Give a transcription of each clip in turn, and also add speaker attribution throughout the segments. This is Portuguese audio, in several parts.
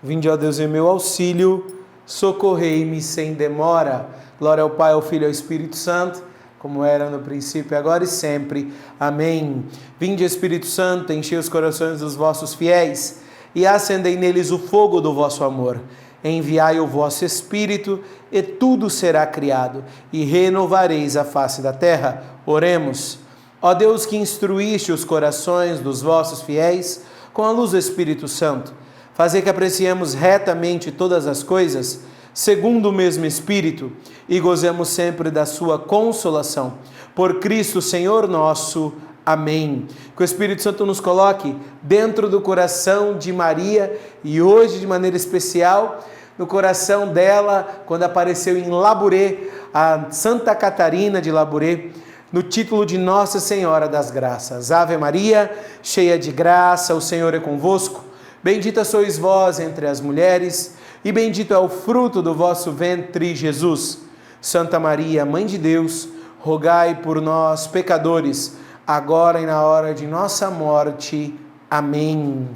Speaker 1: Vinde, ó Deus, em meu auxílio, socorrei-me sem demora. Glória ao Pai, ao Filho e ao Espírito Santo, como era no princípio, agora e sempre. Amém. Vinde, Espírito Santo, enchei os corações dos vossos fiéis e acendei neles o fogo do vosso amor. Enviai o vosso Espírito e tudo será criado e renovareis a face da terra. Oremos. Ó Deus, que instruíste os corações dos vossos fiéis com a luz do Espírito Santo, fazer que apreciemos retamente todas as coisas, segundo o mesmo Espírito, e gozemos sempre da sua consolação. Por Cristo Senhor nosso. Amém. Que o Espírito Santo nos coloque dentro do coração de Maria e hoje, de maneira especial, no coração dela, quando apareceu em Labouré, a Santa Catarina de Labouré, no título de Nossa Senhora das Graças. Ave Maria, cheia de graça, o Senhor é convosco. Bendita sois vós entre as mulheres, e bendito é o fruto do vosso ventre, Jesus. Santa Maria, Mãe de Deus, rogai por nós, pecadores, agora e na hora de nossa morte. Amém.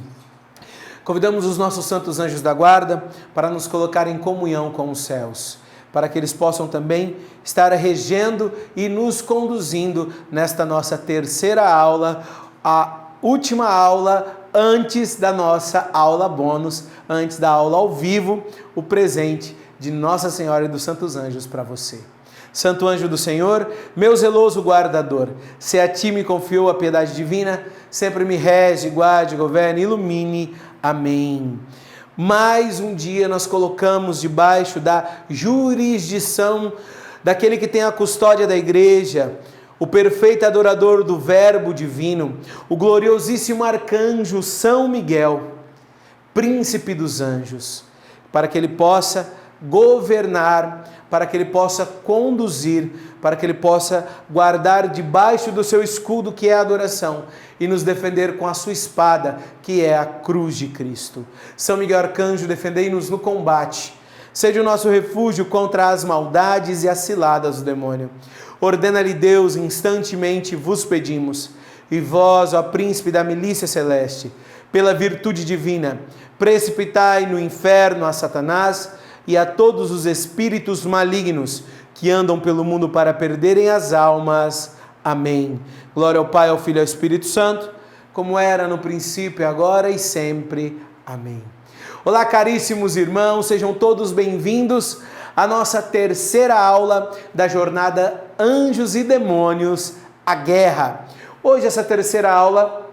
Speaker 1: Convidamos os nossos santos anjos da guarda para nos colocar em comunhão com os céus, para que eles possam também estar regendo e nos conduzindo nesta nossa terceira aula, a última aula antes da nossa aula bônus, antes da aula ao vivo, o presente de Nossa Senhora e dos Santos Anjos para você. Santo anjo do Senhor, meu zeloso guardador, se a ti me confiou a piedade divina, sempre me rege, guarde, governe, ilumine. Amém. Mais um dia nós colocamos debaixo da jurisdição daquele que tem a custódia da igreja, o perfeito adorador do Verbo divino, o gloriosíssimo arcanjo São Miguel, príncipe dos anjos, para que ele possa governar, para que ele possa conduzir, para que ele possa guardar debaixo do seu escudo, que é a adoração, e nos defender com a sua espada, que é a cruz de Cristo. São Miguel Arcanjo, defendei-nos no combate. Seja o nosso refúgio contra as maldades e as ciladas do demônio. Ordena-lhe Deus, instantemente vos pedimos. E vós, ó príncipe da milícia celeste, pela virtude divina, precipitai no inferno a Satanás e a todos os espíritos malignos que andam pelo mundo para perderem as almas. Amém. Glória ao Pai, ao Filho e ao Espírito Santo, como era no princípio, agora e sempre. Amém. Olá, caríssimos irmãos, sejam todos bem-vindos à nossa terceira aula da jornada Anjos e Demônios, a Guerra. Hoje, essa terceira aula,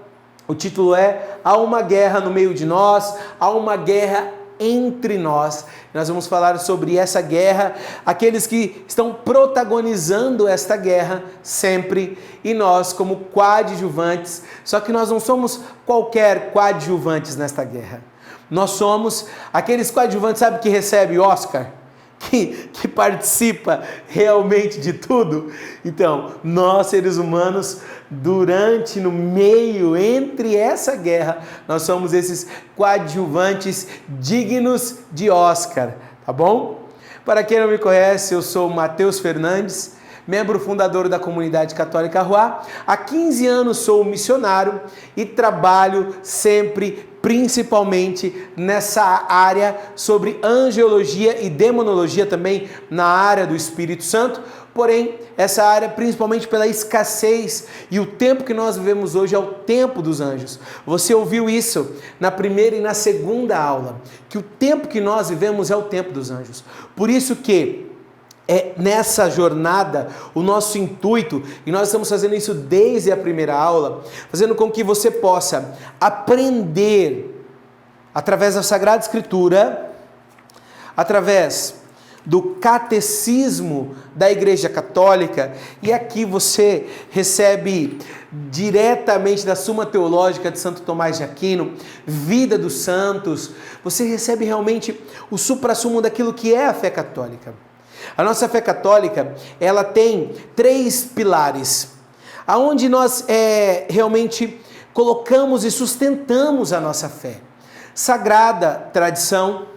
Speaker 1: o título é Há uma guerra no meio de nós, há uma guerra entre nós. Nós vamos falar sobre essa guerra, aqueles que estão protagonizando esta guerra sempre, e nós como coadjuvantes, só que nós não somos qualquer coadjuvantes nesta guerra. Nós somos aqueles coadjuvantes, sabe, que recebe Oscar? Que participa realmente de tudo. Então, nós seres humanos, no meio, entre essa guerra, nós somos esses coadjuvantes dignos de Oscar, tá bom? Para quem não me conhece, eu sou Matheus Fernandes, membro fundador da Comunidade Católica Arruá. Há 15 anos sou missionário e trabalho sempre, principalmente nessa área sobre angelologia e demonologia, também na área do Espírito Santo. Porém, essa área principalmente pela escassez, e o tempo que nós vivemos hoje é o tempo dos anjos. Você ouviu isso na primeira e na segunda aula, que o tempo que nós vivemos é o tempo dos anjos. Por isso que nessa jornada, o nosso intuito, e nós estamos fazendo isso desde a primeira aula, fazendo com que você possa aprender através da Sagrada Escritura, através do catecismo da Igreja Católica, e aqui você recebe diretamente da Suma Teológica de Santo Tomás de Aquino, Vida dos Santos, você recebe realmente o suprassumo daquilo que é a fé católica. A nossa fé católica, ela tem 3 pilares, aonde nós realmente colocamos e sustentamos a nossa fé. Sagrada tradição.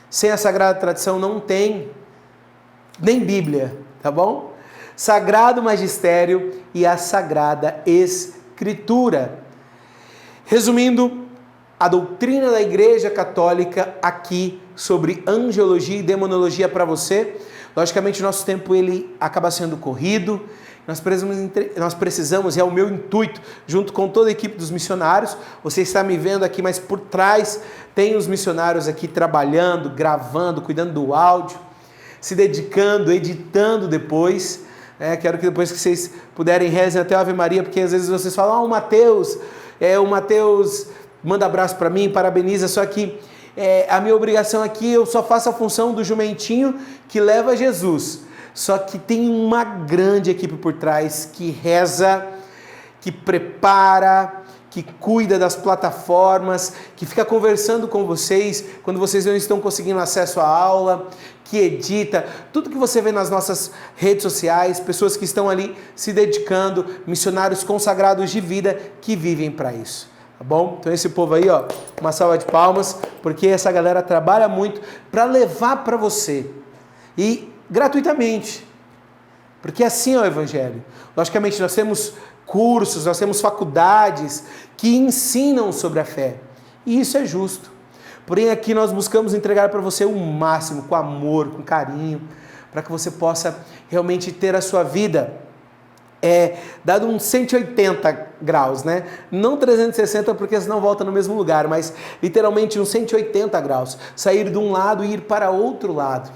Speaker 1: Sem a Sagrada Tradição não tem nem Bíblia, tá bom? Sagrado Magistério e a Sagrada Escritura. Resumindo, a doutrina da Igreja Católica aqui sobre angiologia e demonologia para você. Logicamente, o nosso tempo ele acaba sendo corrido. Nós precisamos, e é o meu intuito, junto com toda a equipe dos missionários, você está me vendo aqui, mas por trás tem os missionários aqui trabalhando, gravando, cuidando do áudio, se dedicando, editando depois. Quero que depois que vocês puderem rezem até a Ave Maria, porque às vezes vocês falam, o Mateus manda abraço para mim, parabeniza, só que a minha obrigação aqui, eu só faço a função do jumentinho que leva Jesus. Só que tem uma grande equipe por trás que reza, que prepara, que cuida das plataformas, que fica conversando com vocês quando vocês não estão conseguindo acesso à aula, que edita, tudo que você vê nas nossas redes sociais, pessoas que estão ali se dedicando, missionários consagrados de vida que vivem para isso. Tá bom? Então esse povo aí, ó, uma salva de palmas, porque essa galera trabalha muito para levar para você. E gratuitamente, porque assim é o Evangelho. Logicamente nós temos cursos, nós temos faculdades que ensinam sobre a fé, e isso é justo. Porém aqui nós buscamos entregar para você o máximo, com amor, com carinho, para que você possa realmente ter a sua vida dado uns 180 graus, né? Não 360 porque senão volta no mesmo lugar, mas literalmente uns 180 graus, sair de um lado e ir para outro lado.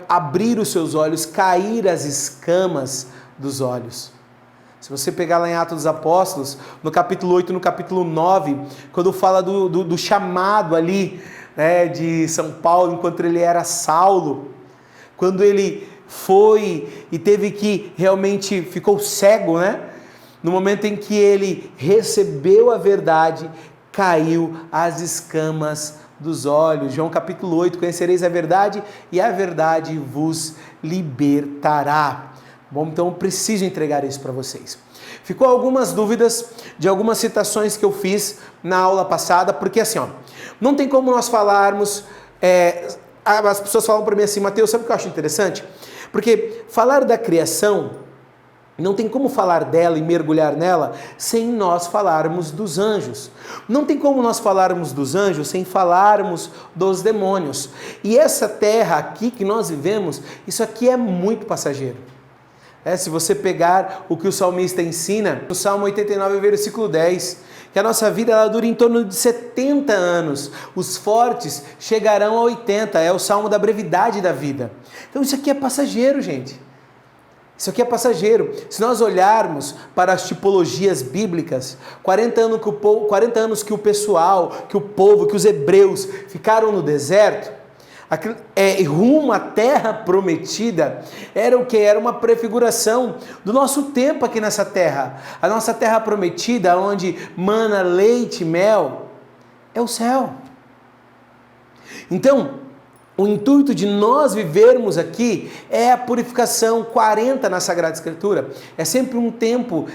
Speaker 1: Abrir os seus olhos, cair as escamas dos olhos. Se você pegar lá em Atos dos Apóstolos, no capítulo 8, no capítulo 9, quando fala do chamado ali, né, de São Paulo, enquanto ele era Saulo, quando ele foi e teve que, realmente ficou cego, né? No momento em que ele recebeu a verdade, caiu as escamas dos olhos. João capítulo 8, conhecereis a verdade e a verdade vos libertará. Bom, então eu preciso entregar isso para vocês. Ficou algumas dúvidas de algumas citações que eu fiz na aula passada, porque assim, ó, não tem como nós falarmos, as pessoas falam para mim assim, Mateus, sabe o que eu acho interessante? Porque falar da criação, não tem como falar dela e mergulhar nela sem nós falarmos dos anjos. Não tem como nós falarmos dos anjos sem falarmos dos demônios. E essa terra aqui que nós vivemos, isso aqui é muito passageiro. Se você pegar o que o salmista ensina, no Salmo 89, versículo 10, que a nossa vida ela dura em torno de 70 anos. Os fortes chegarão a 80, é o salmo da brevidade da vida. Então isso aqui é passageiro, gente. Isso aqui é passageiro. Se nós olharmos para as tipologias bíblicas, 40 anos que o pessoal, que o povo, que os hebreus ficaram no deserto, rumo à terra prometida, era o que? Era uma prefiguração do nosso tempo aqui nessa terra. A nossa terra prometida, onde mana leite e mel, é o céu. Então, o intuito de nós vivermos aqui é a purificação 40 na Sagrada Escritura. É sempre um tempo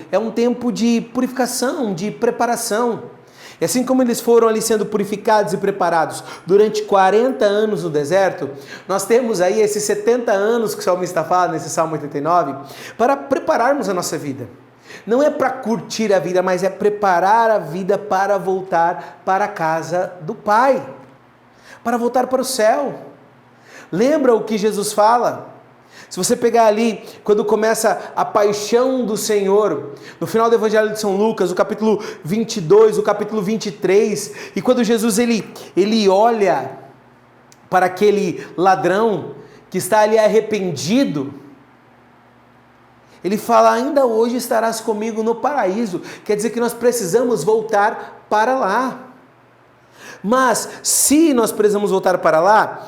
Speaker 1: de purificação, de preparação. E assim como eles foram ali sendo purificados e preparados durante 40 anos no deserto, nós temos aí esses 70 anos que o salmista fala nesse Salmo 89, para prepararmos a nossa vida. Não é para curtir a vida, mas é preparar a vida para voltar para a casa do Pai, para voltar para o céu. Lembra o que Jesus fala? Se você pegar ali, quando começa a paixão do Senhor, no final do Evangelho de São Lucas, o capítulo 22, o capítulo 23, e quando Jesus ele olha para aquele ladrão que está ali arrependido, ele fala, ainda hoje estarás comigo no paraíso. Quer dizer que nós precisamos voltar para lá. Mas se nós precisamos voltar para lá,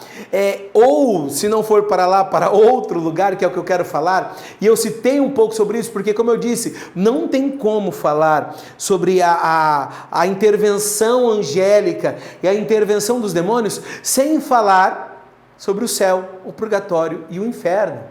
Speaker 1: ou se não for para lá, para outro lugar, que é o que eu quero falar, e eu citei um pouco sobre isso, porque como eu disse, não tem como falar sobre a intervenção angélica e a intervenção dos demônios, sem falar sobre o céu, o purgatório e o inferno.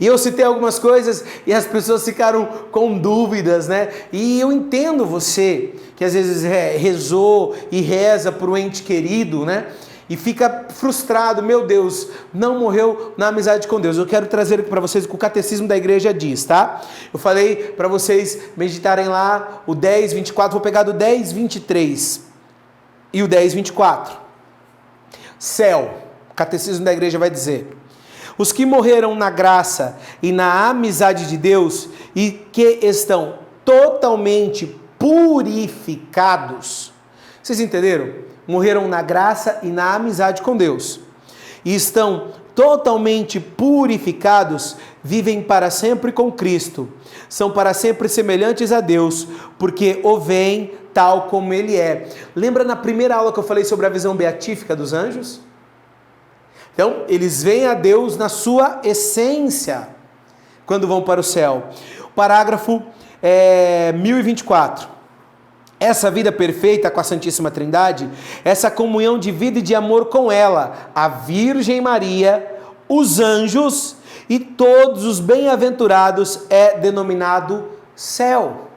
Speaker 1: E eu citei algumas coisas e as pessoas ficaram com dúvidas, né? E eu entendo você que às vezes rezou e reza por um ente querido, né? E fica frustrado, meu Deus, não morreu na amizade com Deus. Eu quero trazer aqui para vocês o que o Catecismo da Igreja diz, tá? Eu falei para vocês meditarem lá o 10, 24, vou pegar do 10, 23. e o 10, 24. Céu, o catecismo da igreja vai dizer: os que morreram na graça e na amizade de Deus e que estão totalmente purificados. Vocês entenderam? Morreram na graça e na amizade com Deus e estão totalmente purificados, vivem para sempre com Cristo, são para sempre semelhantes a Deus, porque o veem tal como Ele é. Lembra na primeira aula que eu falei sobre a visão beatífica dos anjos? Então, eles veem a Deus na sua essência, quando vão para o céu. Parágrafo 1024. Essa vida perfeita com a Santíssima Trindade, essa comunhão de vida e de amor com ela, a Virgem Maria, os anjos e todos os bem-aventurados é denominado céu.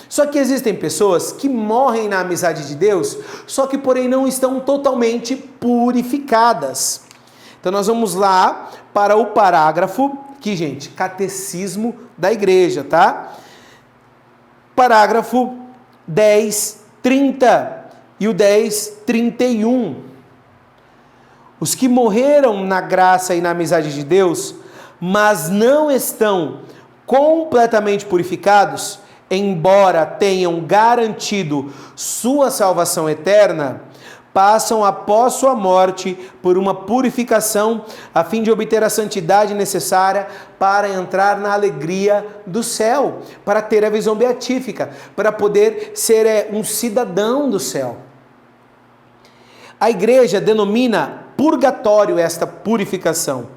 Speaker 1: Só que existem pessoas que morrem na amizade de Deus, só que porém não estão totalmente purificadas. Então nós vamos lá para o parágrafo, aqui gente, catecismo da igreja, tá? Parágrafo 10:30 e o 10:31. Os que morreram na graça e na amizade de Deus, mas não estão completamente purificados, embora tenham garantido sua salvação eterna, passam após sua morte por uma purificação a fim de obter a santidade necessária para entrar na alegria do céu, para ter a visão beatífica, para poder ser um cidadão do céu. A igreja denomina purgatório esta purificação,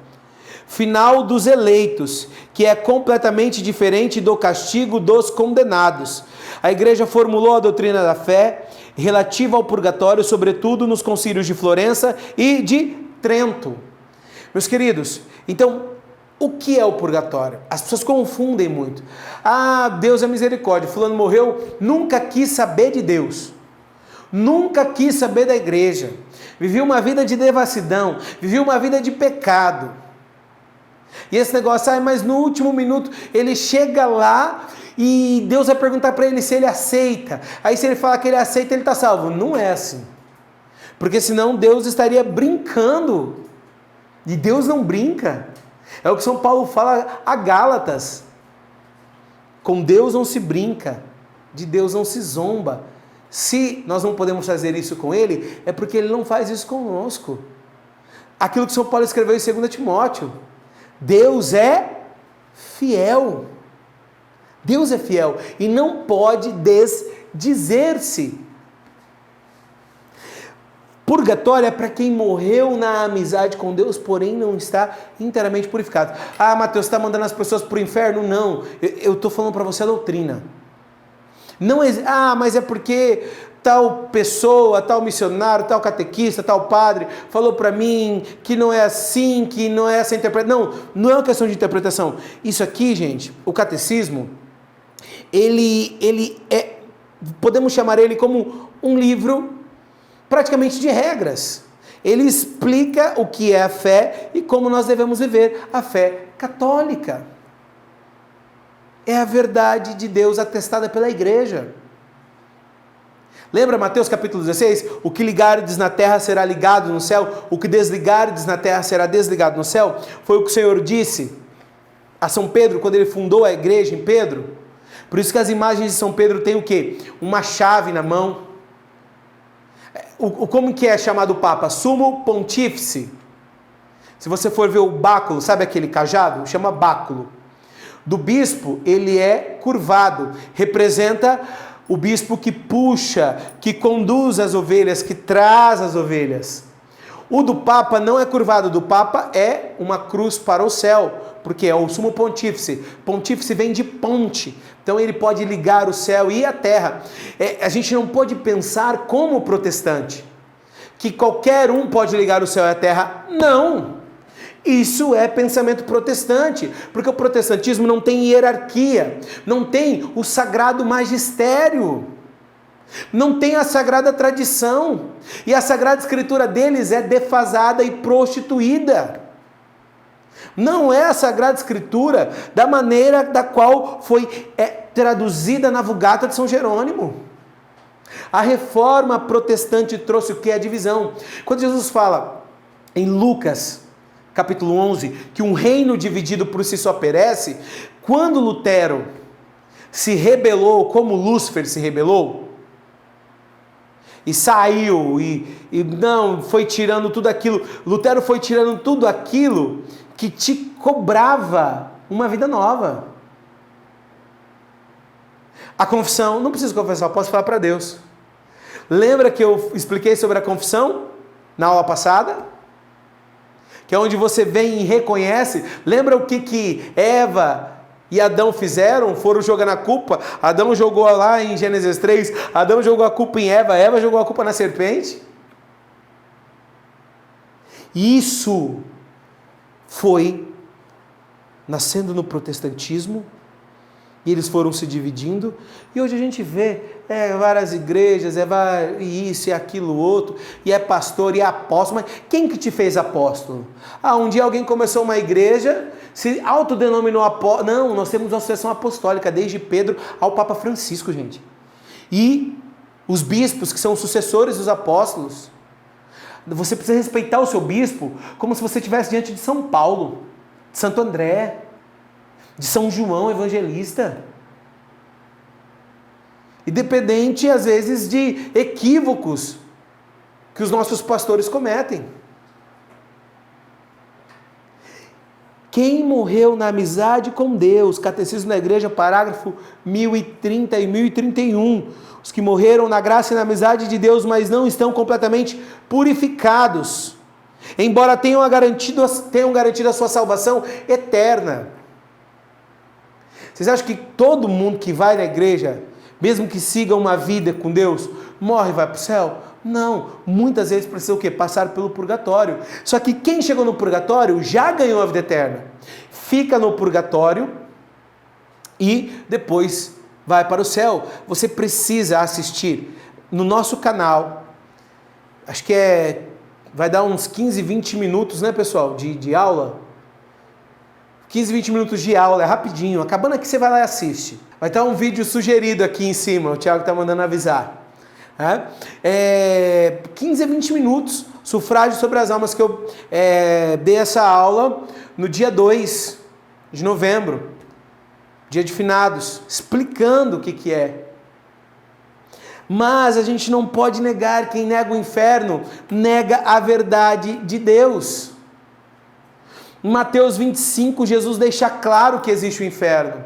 Speaker 1: final dos eleitos, que é completamente diferente do castigo dos condenados. A igreja formulou a doutrina da fé relativa ao purgatório, sobretudo nos concílios de Florença e de Trento. Meus queridos, então, o que é o purgatório? As pessoas confundem muito. Ah, Deus é misericórdia, fulano morreu, nunca quis saber de Deus, nunca quis saber da igreja, viveu uma vida de devassidão, viveu uma vida de pecado. E esse negócio, mas no último minuto ele chega lá e Deus vai perguntar para ele se ele aceita. Aí se ele falar que ele aceita, ele está salvo. Não é assim. Porque senão Deus estaria brincando. E Deus não brinca. É o que São Paulo fala a Gálatas. Com Deus não se brinca. De Deus não se zomba. Se nós não podemos fazer isso com Ele, é porque Ele não faz isso conosco. Aquilo que São Paulo escreveu em 2 Timóteo. Deus é fiel. Deus é fiel e não pode desdizer-se. Purgatório é para quem morreu na amizade com Deus, porém não está inteiramente purificado. Ah, Mateus, você está mandando as pessoas para o inferno? Não, eu estou falando para você a doutrina. Não mas é porque tal pessoa, tal missionário, tal catequista, tal padre falou para mim que não é assim, que não é essa interpretação. Não é uma questão de interpretação. Isso aqui, gente, o catecismo, ele é, podemos chamar ele como um livro praticamente de regras. Ele explica o que é a fé e como nós devemos viver a fé católica. É a verdade de Deus atestada pela igreja. Lembra Mateus capítulo 16? O que ligardes na terra será ligado no céu, o que desligardes na terra será desligado no céu. Foi o que o Senhor disse a São Pedro quando ele fundou a igreja em Pedro. Por isso que as imagens de São Pedro têm o quê? Uma chave na mão. Como que é chamado o Papa? Sumo Pontífice. Se você for ver o báculo, sabe aquele cajado? Chama báculo. Do bispo, ele é curvado. Representa o bispo que puxa, que conduz as ovelhas, que traz as ovelhas. O do Papa não é curvado. O do Papa é uma cruz para o céu, porque é o sumo pontífice. Pontífice vem de ponte. Então ele pode ligar o céu e a terra. A gente não pode pensar como protestante, que qualquer um pode ligar o céu e a terra. Não! Isso é pensamento protestante, porque o protestantismo não tem hierarquia, não tem o sagrado magistério, não tem a sagrada tradição, e a sagrada escritura deles é defasada e prostituída. Não é a sagrada escritura da maneira da qual foi traduzida na Vulgata de São Jerônimo. A reforma protestante trouxe o que? A divisão. Quando Jesus fala em Lucas, capítulo 11, que um reino dividido por si só perece, quando Lutero se rebelou, como Lúcifer se rebelou, e saiu, e não, foi tirando tudo aquilo, Lutero foi tirando tudo aquilo que te cobrava uma vida nova. A confissão, não preciso confessar, eu posso falar para Deus. Lembra que eu expliquei sobre a confissão na aula passada? Que é onde você vem e reconhece. Lembra o que Eva e Adão fizeram? Foram jogando a culpa. Adão jogou lá em Gênesis 3, Adão jogou a culpa em Eva, Eva jogou a culpa na serpente. Isso foi nascendo no protestantismo, e eles foram se dividindo, e hoje a gente vê várias igrejas, isso e aquilo outro, e é pastor e é apóstolo. Mas quem que te fez apóstolo? Um dia alguém começou uma igreja, se autodenominou apóstolo. Não, nós temos uma sucessão apostólica, desde Pedro ao Papa Francisco, gente. E os bispos, que são os sucessores dos apóstolos. Você precisa respeitar o seu bispo como se você estivesse diante de São Paulo, de Santo André, de São João Evangelista. Independente, às vezes, de equívocos que os nossos pastores cometem. Quem morreu na amizade com Deus, Catecismo da Igreja, parágrafo 1030 e 1031. Os que morreram na graça e na amizade de Deus, mas não estão completamente purificados, embora tenham garantido a sua salvação eterna. Vocês acham que todo mundo que vai na igreja, mesmo que siga uma vida com Deus, morre e vai para o céu? Não, muitas vezes precisa o quê? Passar pelo purgatório. Só que quem chegou no purgatório já ganhou a vida eterna. Fica no purgatório e depois vai para o céu. Você precisa assistir no nosso canal, acho que vai dar uns 15, 20 minutos, né, pessoal, de aula. 15, 20 minutos de aula, é rapidinho. Acabando aqui, você vai lá e assiste. Vai estar um vídeo sugerido aqui em cima, o Thiago está mandando avisar. 15 a 20 minutos, sufrágio sobre as almas, que eu dei essa aula no dia 2 de novembro, dia de finados, explicando o que é. Mas a gente não pode negar, quem nega o inferno, nega a verdade de Deus. Em Mateus 25, Jesus deixa claro que existe o inferno.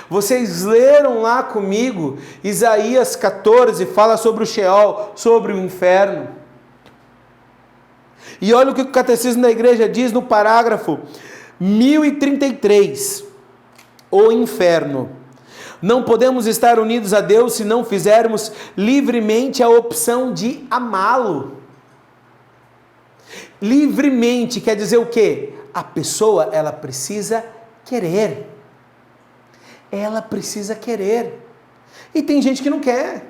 Speaker 1: Vocês leram lá comigo, Isaías 14, fala sobre o Sheol, sobre o inferno. E olha o que o Catecismo da Igreja diz no parágrafo 1033. O inferno. Não podemos estar unidos a Deus se não fizermos livremente a opção de amá-lo. Livremente quer dizer o quê? A pessoa, ela precisa querer. Ela precisa querer. E tem gente que não quer.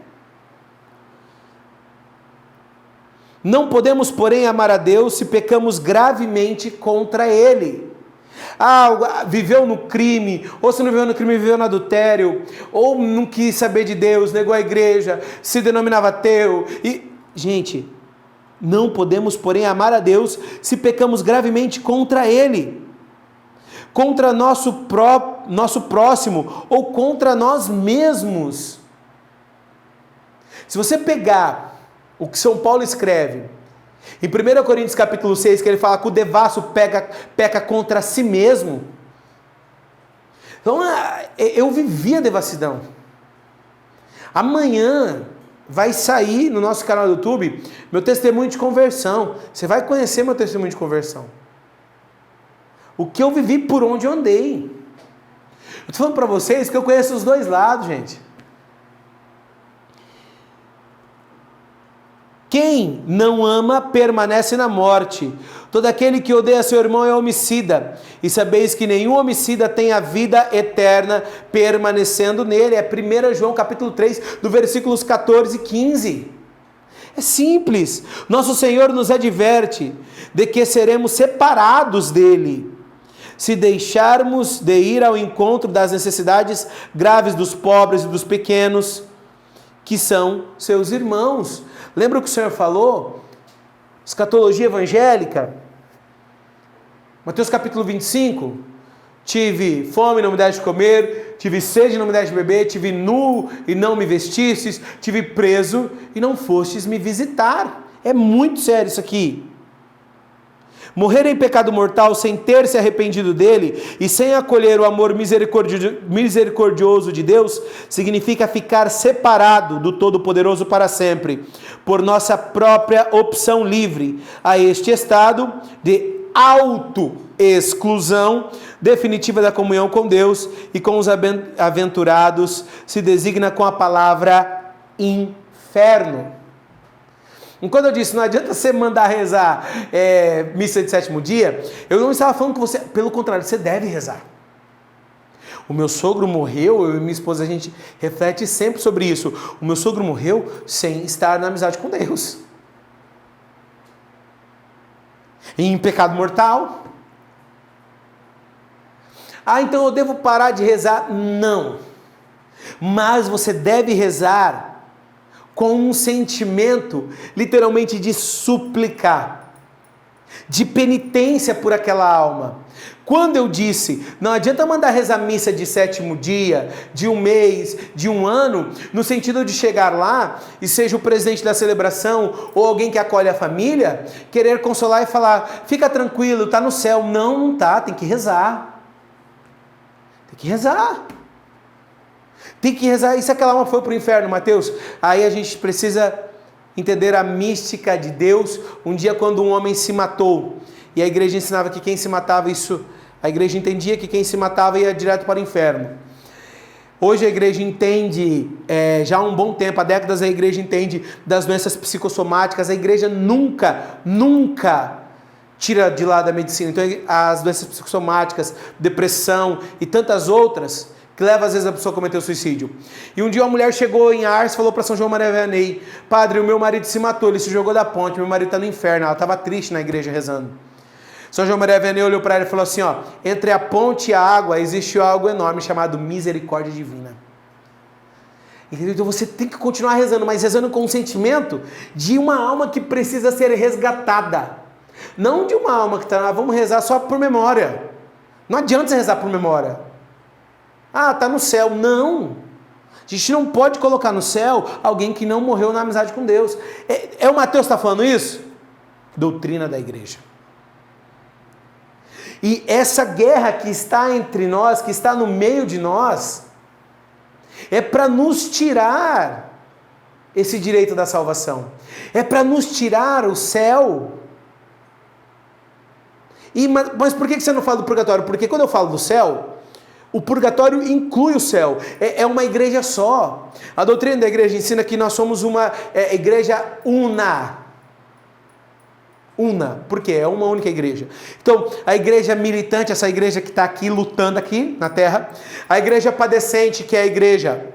Speaker 1: Não podemos, porém, amar a Deus se pecamos gravemente contra Ele. Viveu no crime, ou se não viveu no crime, viveu no adultério, ou não quis saber de Deus, negou a igreja, se denominava ateu. Gente, não podemos, porém, amar a Deus se pecamos gravemente contra Ele, contra nosso próximo ou contra nós mesmos. Se você pegar o que São Paulo escreve em 1 Coríntios capítulo 6, que ele fala que o devasso peca contra si mesmo. Então, eu vivi a devassidão. Amanhã vai sair no nosso canal do YouTube meu testemunho de conversão. Você vai conhecer meu testemunho de conversão. O que eu vivi, por onde eu andei. Eu estou falando para vocês que eu conheço os dois lados, gente. Quem não ama permanece na morte. Todo aquele que odeia seu irmão é homicida. E sabeis que nenhum homicida tem a vida eterna permanecendo nele. É 1 João capítulo 3, do versículos 14 e 15. É simples. Nosso Senhor nos adverte de que seremos separados dele se deixarmos de ir ao encontro das necessidades graves dos pobres e dos pequenos, que são seus irmãos. Lembra o que o Senhor falou? Escatologia evangélica. Mateus capítulo 25. Tive fome e não me deste de comer, tive sede e não me deste de beber, tive nu e não me vestistes, tive preso e não fostes me visitar. É muito sério isso aqui. Morrer em pecado mortal sem ter se arrependido dele e sem acolher o amor misericordioso de Deus, significa ficar separado do Todo-Poderoso para sempre, por nossa própria opção livre, a este estado de auto-exclusão definitiva da comunhão com Deus e com os aventurados se designa com a palavra inferno. Enquanto eu disse, não adianta você mandar rezar missa de sétimo dia, eu não estava falando que você, pelo contrário, você deve rezar. O meu sogro morreu, eu e minha esposa, a gente reflete sempre sobre isso. O meu sogro morreu sem estar na amizade com Deus. Em pecado mortal. Ah, então eu devo parar de rezar? Não. Mas você deve rezar com um sentimento, literalmente, de súplica, de penitência por aquela alma. Quando eu disse, não adianta mandar rezar missa de sétimo dia, de um mês, de um ano, no sentido de chegar lá e seja o presidente da celebração ou alguém que acolhe a família, querer consolar e falar, fica tranquilo, está no céu. Não, não está, tem que rezar. Tem que rezar. Tem que rezar. E se aquela alma foi para o inferno, Mateus? Aí a gente precisa entender a mística de Deus. Um dia, quando um homem se matou, e a igreja ensinava que quem se matava, a igreja entendia que quem se matava ia direto para o inferno. Hoje a igreja entende, já há um bom tempo, há décadas a igreja entende das doenças psicossomáticas. A igreja nunca tira de lado a medicina. Então as doenças psicossomáticas, depressão e tantas outras, que leva às vezes a pessoa a cometer o suicídio. E um dia uma mulher chegou em Ars e falou para São João Maria Vianney, padre, o meu marido se matou, ele se jogou da ponte, meu marido está no inferno. Ela estava triste na igreja rezando. São João Maria Vianney olhou para ela e falou assim, entre a ponte e a água existe algo enorme chamado misericórdia divina. Entendeu? Então você tem que continuar rezando, mas rezando com um sentimento de uma alma que precisa ser resgatada. Não de uma alma que está lá, vamos rezar só por memória. Não adianta você rezar por memória. Ah, está no céu. Não. A gente não pode colocar no céu alguém que não morreu na amizade com Deus. O Mateus que está falando isso? Doutrina da igreja. E essa guerra que está entre nós, que está no meio de nós, é para nos tirar esse direito da salvação. É para nos tirar o céu. Mas por que você não fala do purgatório? Porque quando eu falo do céu, o purgatório inclui o céu. É uma igreja só. A doutrina da igreja ensina que nós somos uma igreja una. Porque é uma única igreja. Então, a igreja militante, essa igreja que está aqui, lutando aqui na terra. A igreja padecente, que é a igreja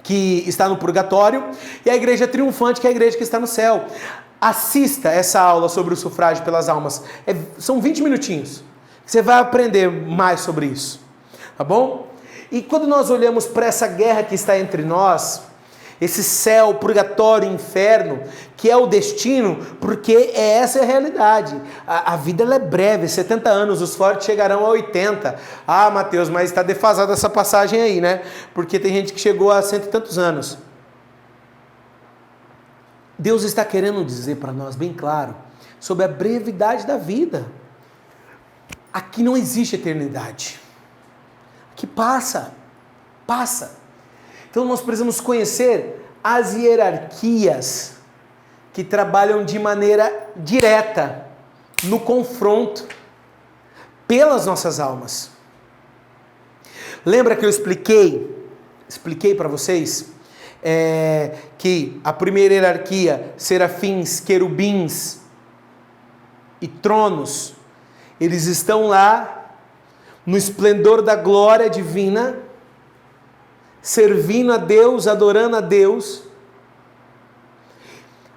Speaker 1: que está no purgatório. E a igreja triunfante, que é a igreja que está no céu. Assista essa aula sobre o sufrágio pelas almas. São 20 minutinhos. Você vai aprender mais sobre isso. Tá bom? E quando nós olhamos para essa guerra que está entre nós, esse céu, purgatório, inferno, que é o destino, porque essa é a realidade. A vida ela é breve, 70 anos, os fortes chegarão a 80. Ah, Mateus, mas está defasada essa passagem aí, né? Porque tem gente que chegou a cento e tantos anos. Deus está querendo dizer para nós, bem claro, sobre a brevidade da vida. Aqui não existe eternidade. Aqui passa. Então nós precisamos conhecer as hierarquias que trabalham de maneira direta, no confronto, pelas nossas almas. Lembra que eu expliquei para vocês que a primeira hierarquia, serafins, querubins e tronos, eles estão lá no esplendor da glória divina, servindo a Deus, adorando a Deus.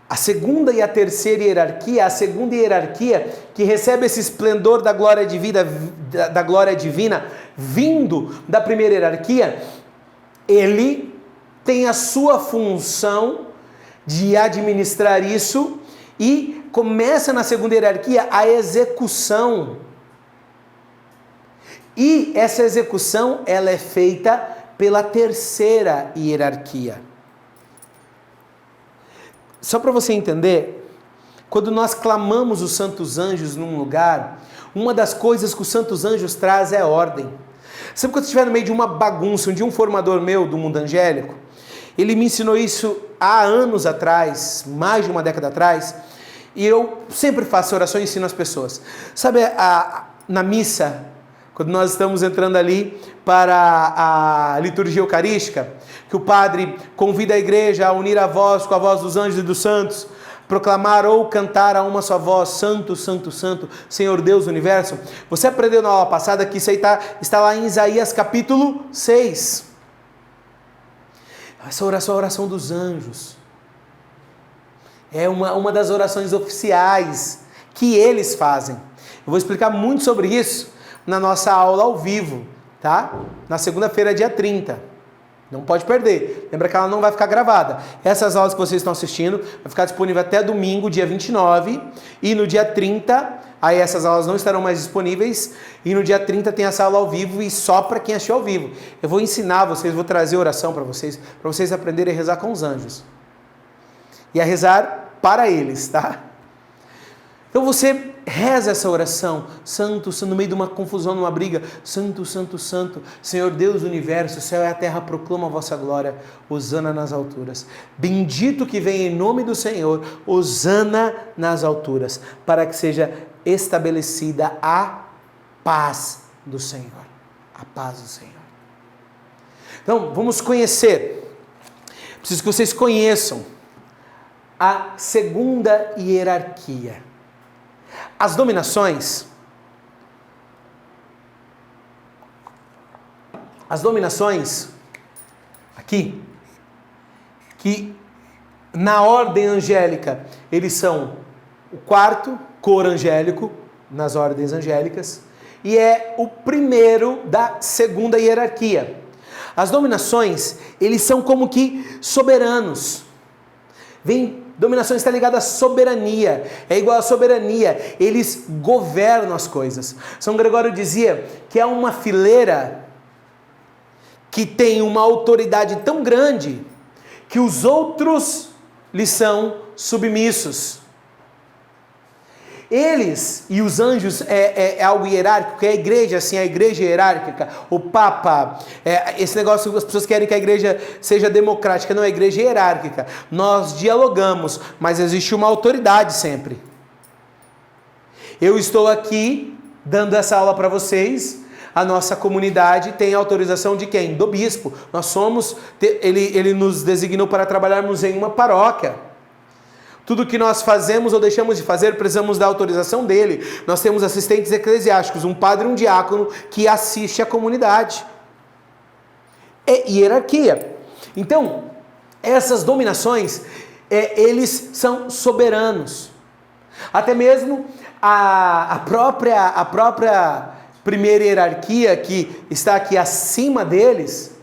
Speaker 1: A segunda e a terceira hierarquia, a segunda hierarquia que recebe esse esplendor da glória divina, vindo da primeira hierarquia, ele tem a sua função de administrar isso e começa na segunda hierarquia a execução. E essa execução, ela é feita pela terceira hierarquia. Só para você entender, quando nós clamamos os santos anjos num lugar, uma das coisas que os santos anjos traz é ordem. Sempre quando você estiver no meio de uma bagunça, de um formador meu do mundo angélico, ele me ensinou isso há anos atrás, mais de uma década atrás, e eu sempre faço oração e ensino as pessoas. Sabe, na missa, quando nós estamos entrando ali para a liturgia eucarística, que o padre convida a igreja a unir a voz com a voz dos anjos e dos santos, proclamar ou cantar a uma só voz, Santo, Santo, Santo, Senhor Deus do Universo. Você aprendeu na aula passada que isso aí está lá em Isaías capítulo 6. Essa oração é a oração dos anjos. É uma das orações oficiais que eles fazem. Eu vou explicar muito sobre isso na nossa aula ao vivo, tá? Na segunda-feira, dia 30. Não pode perder. Lembra que ela não vai ficar gravada. Essas aulas que vocês estão assistindo vai ficar disponível até domingo, dia 29. E no dia 30, aí essas aulas não estarão mais disponíveis. E no dia 30 tem essa aula ao vivo e só para quem assistiu ao vivo. Eu vou ensinar vocês, vou trazer oração para vocês aprenderem a rezar com os anjos. E a rezar para eles, tá? Então você reza essa oração, Santo, Santo, no meio de uma confusão, numa briga, Santo, Santo, Santo, Senhor Deus do Universo, o céu e a terra proclamam a vossa glória, hosana nas alturas. Bendito que vem em nome do Senhor, hosana nas alturas, para que seja estabelecida a paz do Senhor. A paz do Senhor. Então, vamos conhecer, preciso que vocês conheçam a segunda hierarquia. As dominações aqui, que na ordem angélica, eles são o quarto cor angélico, nas ordens angélicas, e é o primeiro da segunda hierarquia. As dominações, eles são como que soberanos. Dominação está ligada à soberania, é igual à soberania, eles governam as coisas. São Gregório dizia que é uma fileira que tem uma autoridade tão grande que os outros lhe são submissos. Eles e os anjos é algo hierárquico, é a igreja assim, a igreja hierárquica, o Papa, esse negócio, as pessoas querem que a igreja seja democrática, não, a igreja é hierárquica, nós dialogamos, mas existe uma autoridade sempre. Eu estou aqui dando essa aula para vocês, a nossa comunidade tem autorização de quem? Do bispo, nós somos, ele nos designou para trabalharmos em uma paróquia. Tudo que nós fazemos ou deixamos de fazer, precisamos da autorização dele. Nós temos assistentes eclesiásticos, um padre e um diácono que assiste a comunidade. É hierarquia. Então, essas dominações, eles são soberanos. Até mesmo a própria primeira hierarquia que está aqui acima deles,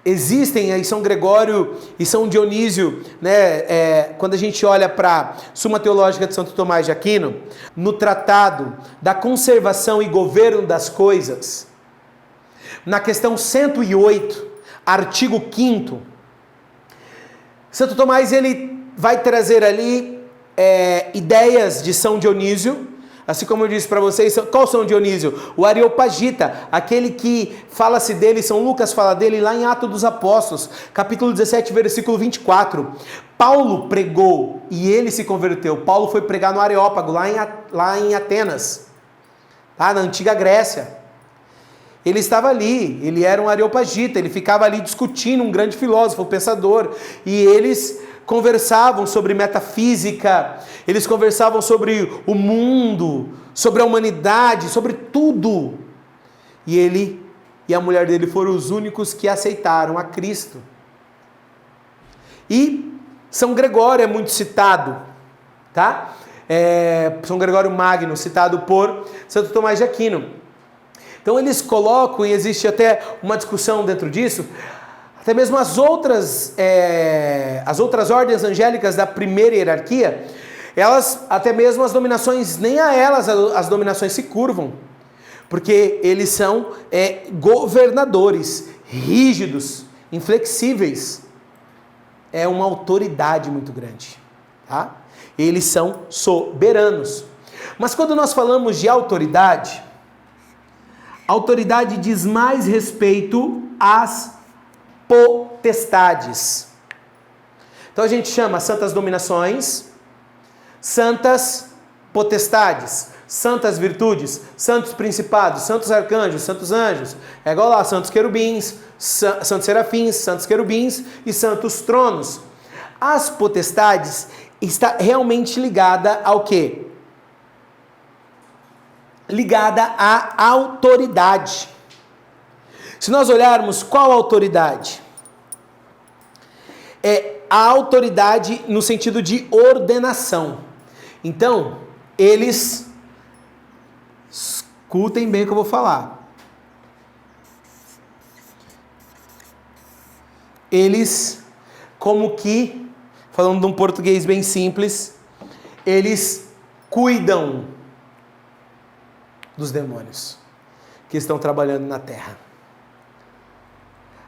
Speaker 1: existem aí São Gregório e São Dionísio, né? Quando a gente olha para a Suma Teológica de Santo Tomás de Aquino, no Tratado da Conservação e Governo das Coisas, na questão 108, artigo 5º, Santo Tomás ele vai trazer ali ideias de São Dionísio. Assim como eu disse para vocês, qual São Dionísio? O Areopagita, aquele que fala-se dele, São Lucas fala dele lá em Atos dos Apóstolos, capítulo 17, versículo 24. Paulo pregou e ele se converteu. Paulo foi pregar no Areópago, lá em Atenas, tá? Na antiga Grécia. Ele estava ali, ele era um Areopagita, ele ficava ali discutindo, um grande filósofo, pensador, e eles conversavam sobre metafísica, eles conversavam sobre o mundo, sobre a humanidade, sobre tudo. E ele e a mulher dele foram os únicos que aceitaram a Cristo. E São Gregório é muito citado, tá? São Gregório Magno, citado por Santo Tomás de Aquino. Então eles colocam, e existe até uma discussão dentro disso, até mesmo as outras ordens angélicas da primeira hierarquia, elas, até mesmo as dominações, nem a elas as dominações se curvam, porque eles são governadores, rígidos, inflexíveis. É uma autoridade muito grande, tá? Eles são soberanos. Mas quando nós falamos de autoridade, autoridade diz mais respeito às potestades. Então a gente chama santas dominações, santas potestades, santas virtudes, santos principados, santos arcanjos, santos anjos. É igual lá, santos querubins, santos serafins, santos querubins e santos tronos. As potestades está realmente ligada ao quê? Ligada à autoridade. Se nós olharmos qual autoridade? É a autoridade no sentido de ordenação. Então, eles, escutem bem o que eu vou falar. Eles, como que, falando de um português bem simples, eles cuidam dos demônios que estão trabalhando na terra.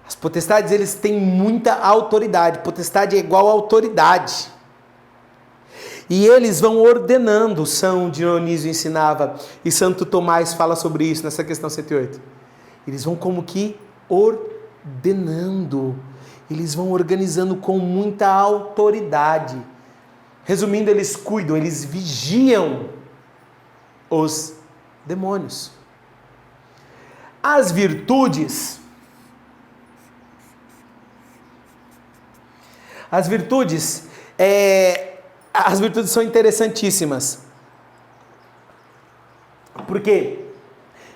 Speaker 1: As potestades, eles têm muita autoridade. Potestade é igual a autoridade. E eles vão ordenando. São Dionísio ensinava, e Santo Tomás fala sobre isso nessa questão 108. Eles vão como que ordenando. Eles vão organizando com muita autoridade. Resumindo, eles cuidam, eles vigiam os demônios. As virtudes são interessantíssimas. Porque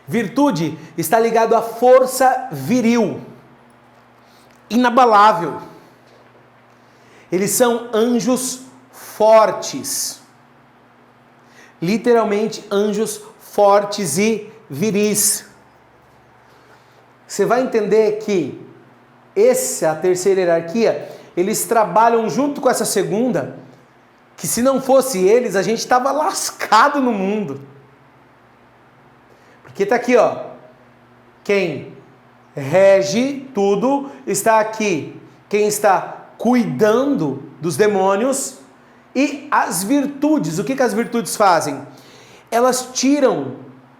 Speaker 1: virtude está ligado à força viril, inabalável. Eles são anjos fortes. Literalmente anjos fortes e viris. Você vai entender que essa terceira hierarquia, eles trabalham junto com essa segunda, que se não fosse eles, a gente estava lascado no mundo. Porque está aqui, ó, quem rege tudo está aqui, quem está cuidando dos demônios. E as virtudes, o que as virtudes fazem? Elas tiram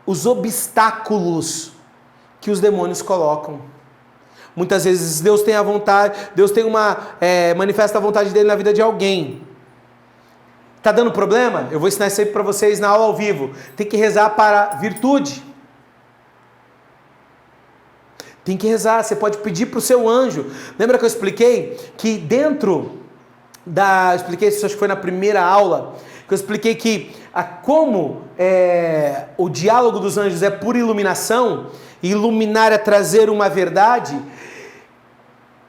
Speaker 1: os obstáculos que os demônios colocam. Muitas vezes Deus tem a vontade, Deus tem manifesta a vontade dele na vida de alguém. Está dando problema? Eu vou ensinar isso aí para vocês na aula ao vivo. Tem que rezar para virtude. Tem que rezar, você pode pedir para o seu anjo. Lembra que eu expliquei que eu expliquei isso, acho que foi na primeira aula, que eu expliquei que como o diálogo dos anjos é por iluminação, e iluminar é trazer uma verdade.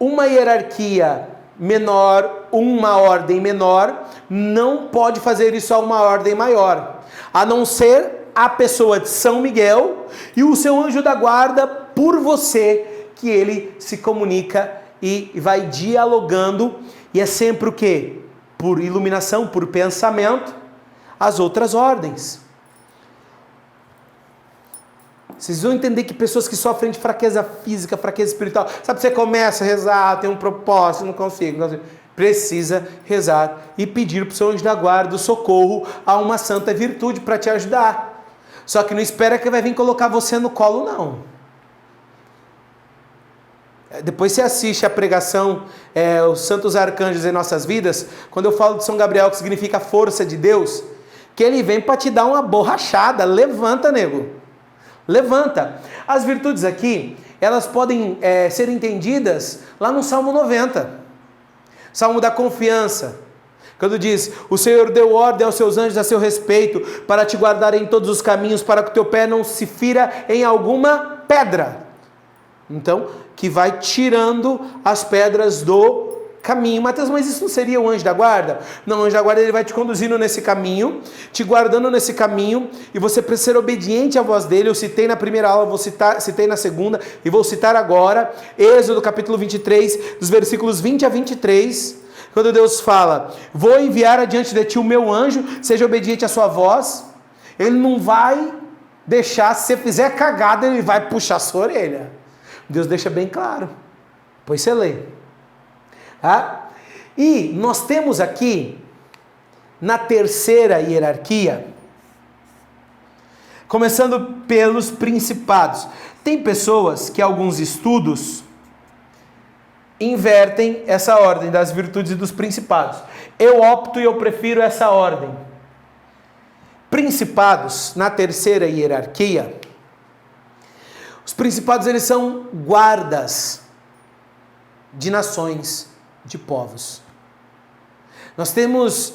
Speaker 1: Uma hierarquia menor, uma ordem menor, não pode fazer isso a uma ordem maior, a não ser a pessoa de São Miguel e o seu anjo da guarda por você, que ele se comunica e vai dialogando, e é sempre o quê? Por iluminação, por pensamento, as outras ordens. Vocês vão entender que pessoas que sofrem de fraqueza física, fraqueza espiritual, sabe, você começa a rezar, tem um propósito, não consigo. Precisa rezar e pedir para o seu anjo da guarda o socorro a uma santa virtude para te ajudar. Só que não espera que vai vir colocar você no colo, não. Depois você assiste a pregação, os santos arcanjos em nossas vidas, quando eu falo de São Gabriel, que significa força de Deus, que ele vem para te dar uma borrachada. Levanta, nego. Levanta. As virtudes aqui, elas podem ser entendidas lá no Salmo 90. Salmo da confiança. Quando diz, o Senhor deu ordem aos seus anjos a seu respeito, para te guardar em todos os caminhos, para que o teu pé não se fira em alguma pedra. Então, que vai tirando as pedras do caminho. Mateus, mas isso não seria o anjo da guarda? Não, o anjo da guarda ele vai te conduzindo nesse caminho, te guardando nesse caminho, e você precisa ser obediente à voz dele. Eu citei na primeira aula, citei na segunda, e vou citar agora, Êxodo capítulo 23, dos versículos 20 a 23, quando Deus fala, vou enviar adiante de ti o meu anjo, seja obediente à sua voz. Ele não vai deixar, se você fizer cagada, ele vai puxar a sua orelha. Deus deixa bem claro, pois você lê. Tá? E nós temos aqui, na terceira hierarquia, começando pelos principados. Tem pessoas que alguns estudos invertem essa ordem das virtudes e dos principados. Eu opto e eu prefiro essa ordem. Principados, na terceira hierarquia, os principados eles são guardas de nações, de povos. Nós temos,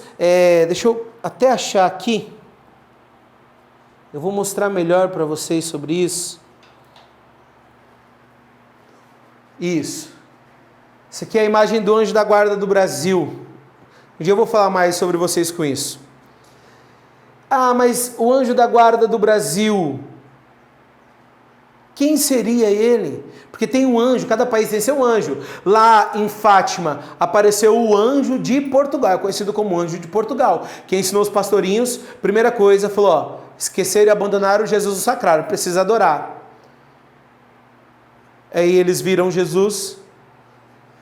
Speaker 1: deixa eu até achar aqui, eu vou mostrar melhor para vocês sobre isso. Isso. Isso aqui é a imagem do anjo da guarda do Brasil. Um dia eu vou falar mais sobre vocês com isso. Ah, mas o anjo da guarda do Brasil, quem seria ele? Porque tem um anjo, cada país tem seu anjo. Lá em Fátima apareceu o anjo de Portugal, conhecido como anjo de Portugal. Quem ensinou os pastorinhos, primeira coisa, falou, ó, esqueceram e abandonaram Jesus o sacrário, precisa adorar. Aí eles viram Jesus,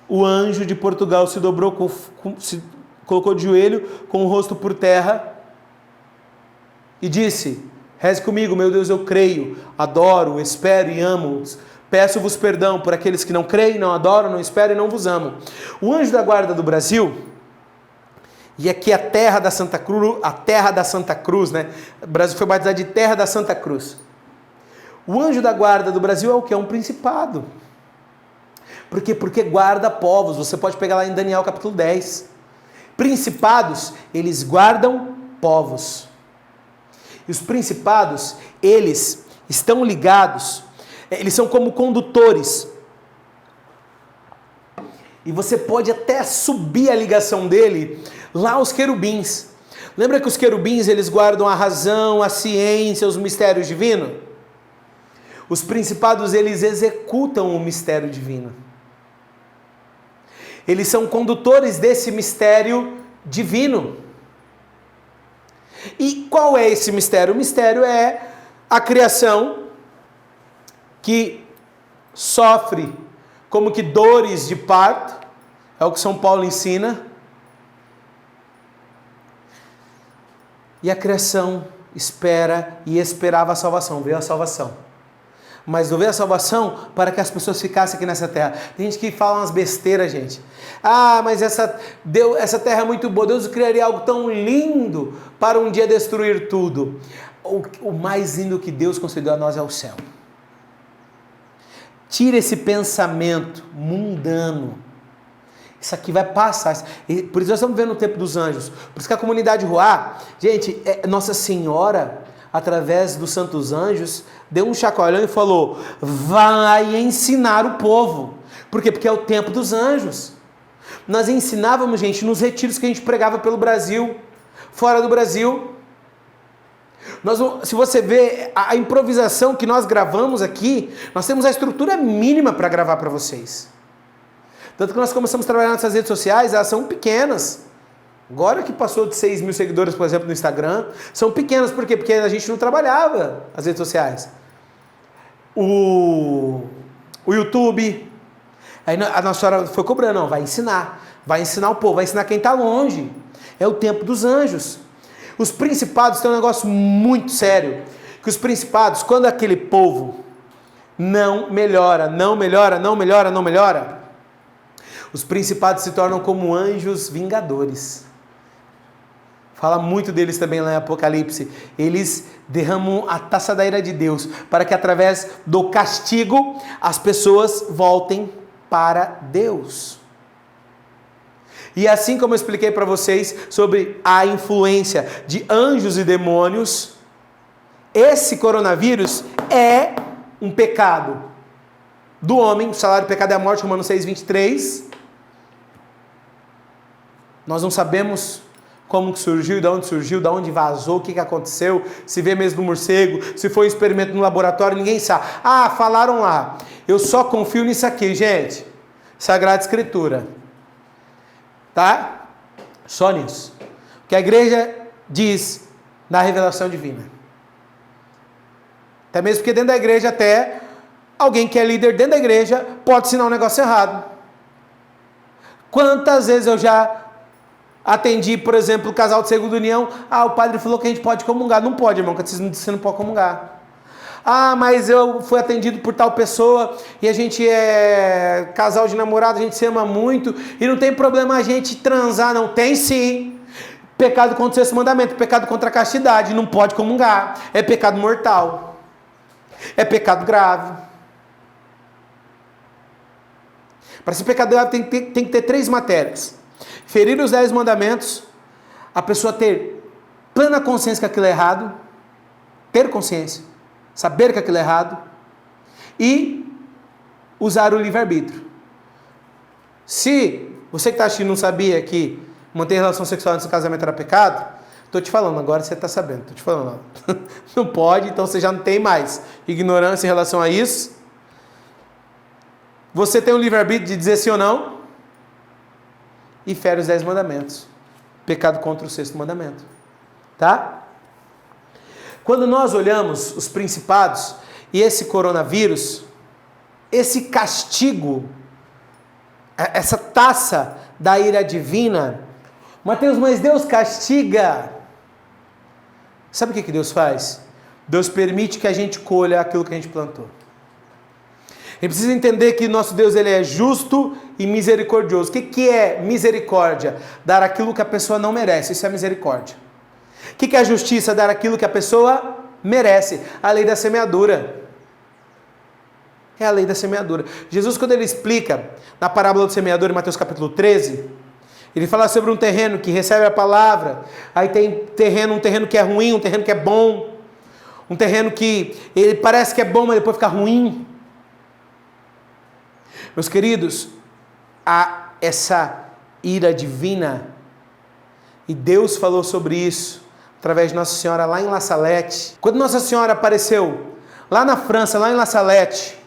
Speaker 1: o anjo de Portugal se dobrou, se colocou de joelho, com o rosto por terra, e disse, reze comigo, meu Deus, eu creio, adoro, espero e amo. Peço-vos perdão por aqueles que não creem, não adoram, não esperam e não vos amam. O anjo da guarda do Brasil, e aqui a terra da Santa Cruz, né? O Brasil foi batizado de terra da Santa Cruz. O anjo da guarda do Brasil é o que? É um principado. Por quê? Porque guarda povos. Você pode pegar lá em Daniel capítulo 10. Principados, eles guardam povos. E os principados, eles estão ligados, eles são como condutores. E você pode até subir a ligação dele lá aos querubins. Lembra que os querubins, eles guardam a razão, a ciência, os mistérios divinos? Os principados, eles executam o mistério divino. Eles são condutores desse mistério divino. E qual é esse mistério? O mistério é a criação que sofre como que dores de parto, é o que São Paulo ensina. E a criação espera e esperava a salvação, veio a salvação. Mas não veio a salvação para que as pessoas ficassem aqui nessa terra. Tem gente que fala umas besteiras, gente. Ah, mas essa terra é muito boa. Deus criaria algo tão lindo para um dia destruir tudo. O mais lindo que Deus concedeu a nós é o céu. Tira esse pensamento mundano. Isso aqui vai passar. Por isso nós estamos vendo o tempo dos anjos. Por isso que a comunidade Ruá, gente, Nossa Senhora, através dos santos anjos, deu um chacoalhão e falou, vai ensinar o povo. Por quê? Porque é o tempo dos anjos. Nós ensinávamos, gente, nos retiros que a gente pregava pelo Brasil, fora do Brasil. Se você vê a improvisação que nós gravamos aqui, nós temos a estrutura mínima para gravar para vocês. Tanto que nós começamos a trabalhar nessas redes sociais, elas são pequenas. Agora que passou de 6 mil seguidores, por exemplo, no Instagram, são pequenas. Por quê? Porque a gente não trabalhava as redes sociais. O YouTube, aí a Nossa Senhora foi cobrando, não, vai ensinar o povo, vai ensinar quem está longe. É o tempo dos anjos. Os principados têm um negócio muito sério, que os principados, quando aquele povo não melhora, os principados se tornam como anjos vingadores. Fala muito deles também lá em Apocalipse. Eles derramam a taça da ira de Deus, para que através do castigo as pessoas voltem para Deus. E assim como eu expliquei para vocês sobre a influência de anjos e demônios, esse coronavírus é um pecado do homem. O salário do pecado é a morte, Romanos 6:23. Nós não sabemos como que surgiu, de onde vazou, o que aconteceu, se veio mesmo do morcego, se foi um experimento no laboratório, ninguém sabe. Ah, falaram lá. Eu só confio nisso aqui, gente. Sagrada Escritura. Tá? Só nisso. O que a igreja diz na revelação divina. Até mesmo porque dentro da igreja, até alguém que é líder dentro da igreja pode ensinar um negócio errado. Quantas vezes eu já atendi, por exemplo, o casal de segunda união. Ah, o padre falou que a gente pode comungar. Não pode, irmão, que você não pode comungar. Ah, mas eu fui atendido por tal pessoa e a gente é casal de namorado, a gente se ama muito e não tem problema a gente transar. Não tem sim. Pecado contra o sexto mandamento, pecado contra a castidade, não pode comungar. É pecado mortal. É pecado grave. Para ser pecado grave tem que ter 3 matérias. Ferir os 10 mandamentos, a pessoa ter plena consciência que aquilo é errado, ter consciência, saber que aquilo é errado, e usar o livre-arbítrio. Se você que está assistindo não sabia que manter relação sexual antes do casamento era pecado, estou te falando, agora você está sabendo, estou te falando. Não pode, então você já não tem mais ignorância em relação a isso. Você tem o livre-arbítrio de dizer sim ou não, e fere os 10 mandamentos. Pecado contra o sexto mandamento. Tá? Quando nós olhamos os principados e esse coronavírus, esse castigo, essa taça da ira divina, Mateus, mas Deus castiga. Sabe o que Deus faz? Deus permite que a gente colha aquilo que a gente plantou. A gente precisa entender que nosso Deus ele é justo e misericordioso. O que é misericórdia? Dar aquilo que a pessoa não merece. Isso é misericórdia. O que é justiça? Dar aquilo que a pessoa merece. A lei da semeadura. É a lei da semeadura. Jesus, quando ele explica na parábola do semeador, em Mateus capítulo 13, ele fala sobre um terreno que recebe a palavra. Aí tem um terreno que é ruim, um terreno que é bom. Um terreno que ele parece que é bom, mas depois fica ruim. Meus queridos, há essa ira divina, e Deus falou sobre isso através de Nossa Senhora lá em La Salette. Quando Nossa Senhora apareceu lá na França, lá em La Salette,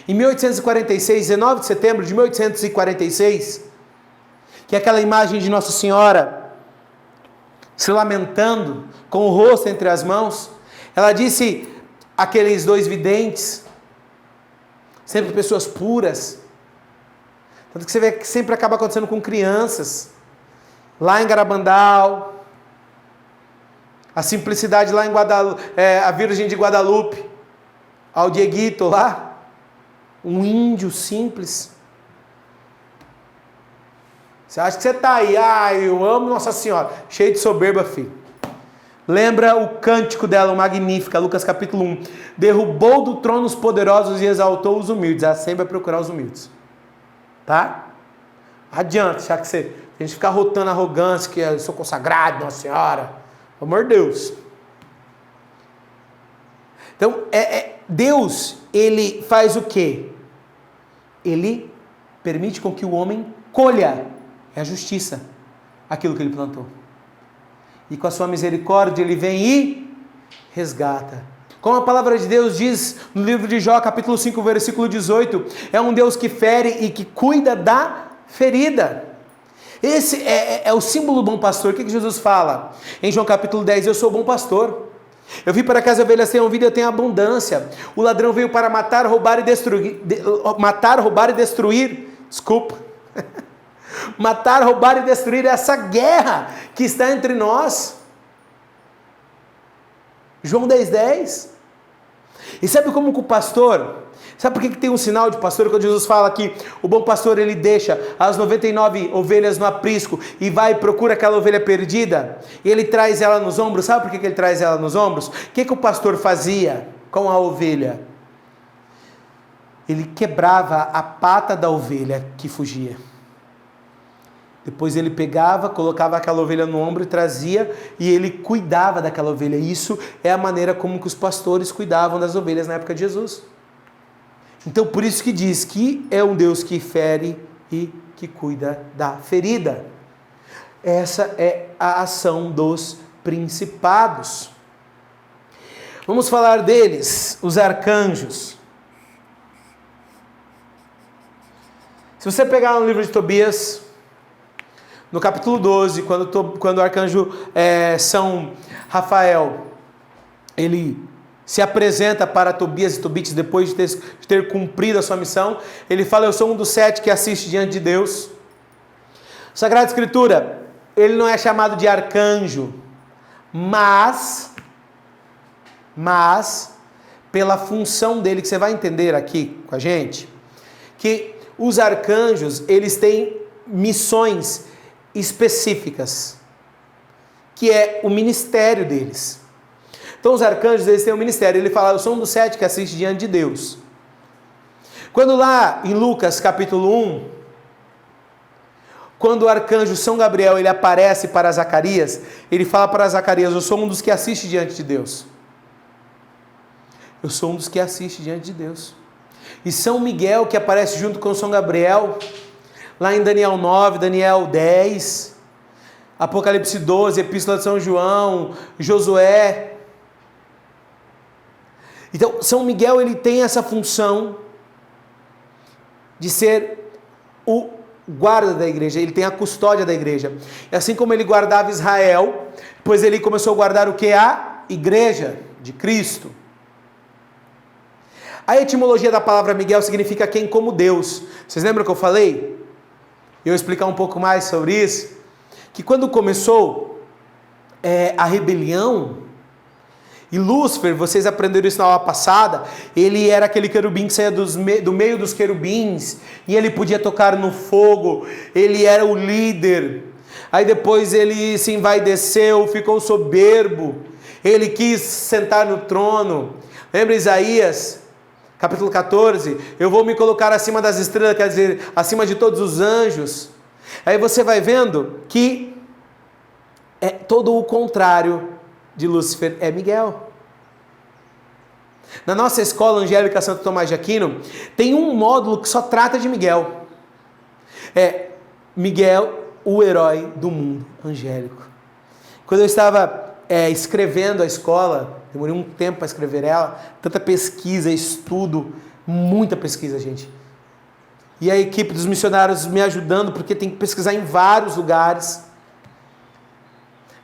Speaker 1: em 1846, 19 de setembro de 1846, que é aquela imagem de Nossa Senhora se lamentando, com o rosto entre as mãos, ela disse àqueles 2 videntes, sempre pessoas puras. Tanto que você vê que sempre acaba acontecendo com crianças. Lá em Garabandal, a simplicidade lá em Guadalupe, a Virgem de Guadalupe, ao Dieguito lá, um índio simples. Você acha que você está aí, eu amo Nossa Senhora, cheio de soberba, filho. Lembra o cântico dela, o Magnífica, Lucas capítulo 1. Derrubou do trono os poderosos e exaltou os humildes. Ela sempre vai procurar os humildes. Tá? Adianta, já que a gente ficar rotando arrogância, que eu sou consagrado, Nossa Senhora. Pelo amor de Deus. Então, Deus, ele faz o quê? Ele permite com que o homem colha, é a justiça, aquilo que ele plantou. E com a sua misericórdia, ele vem e resgata. Como a palavra de Deus diz no livro de Jó, capítulo 5, versículo 18, é um Deus que fere e que cuida da ferida. Esse é o símbolo do bom pastor. O que Jesus fala? Em João capítulo 10, eu sou o bom pastor. Eu vim para que as ovelhas tenham vida e eu tenho abundância. O ladrão veio para matar, roubar e destruir. Desculpa. Matar, roubar e destruir essa guerra que está entre nós. João 10:10. E sabe como que o pastor, sabe por que tem um sinal de pastor? Quando Jesus fala que o bom pastor ele deixa as 99 ovelhas no aprisco e vai e procura aquela ovelha perdida, e ele traz ela nos ombros. Sabe por que ele traz ela nos ombros? O que o pastor fazia com a ovelha? Ele quebrava a pata da ovelha que fugia. Depois ele pegava, colocava aquela ovelha no ombro e trazia, e ele cuidava daquela ovelha. Isso é a maneira como que os pastores cuidavam das ovelhas na época de Jesus. Então, por isso que diz que é um Deus que fere e que cuida da ferida. Essa é a ação dos principados. Vamos falar deles, os arcanjos. Se você pegar no livro de Tobias, no capítulo 12, quando o arcanjo São Rafael, ele se apresenta para Tobias e Tobites depois de ter cumprido a sua missão, ele fala: eu sou um dos 7 que assiste diante de Deus. Sagrada Escritura, ele não é chamado de arcanjo, mas pela função dele, que você vai entender aqui com a gente, que os arcanjos, eles têm missões específicas, que é o ministério deles. Então os arcanjos, eles têm um ministério. Ele fala: eu sou um dos 7 que assiste diante de Deus. Quando lá em Lucas capítulo 1, quando o arcanjo São Gabriel, ele aparece para Zacarias, ele fala para Zacarias: eu sou um dos que assiste diante de Deus. Eu sou um dos que assiste diante de Deus. E São Miguel, que aparece junto com São Gabriel, lá em Daniel 9, Daniel 10, Apocalipse 12, Epístola de São João, Josué. Então, São Miguel, ele tem essa função de ser o guarda da igreja, ele tem a custódia da igreja. E assim como ele guardava Israel, depois ele começou a guardar o que? A igreja de Cristo. A etimologia da palavra Miguel significa quem como Deus. Vocês lembram que eu falei? Eu vou explicar um pouco mais sobre isso. Que quando começou a rebelião, e Lúcifer, vocês aprenderam isso na aula passada, ele era aquele querubim que saía do meio dos querubins, e ele podia tocar no fogo, ele era o líder. Aí depois ele se envaideceu, ficou soberbo, ele quis sentar no trono. Lembra Isaías? Capítulo 14, eu vou me colocar acima das estrelas, quer dizer, acima de todos os anjos. Aí você vai vendo que é todo o contrário de Lúcifer, é Miguel. Na nossa escola Angélica Santo Tomás de Aquino, tem um módulo que só trata de Miguel. É Miguel, o herói do mundo angélico. Quando eu estava escrevendo a escola, demorei um tempo para escrever ela, tanta pesquisa, estudo, muita pesquisa, gente. E a equipe dos missionários me ajudando, porque tem que pesquisar em vários lugares.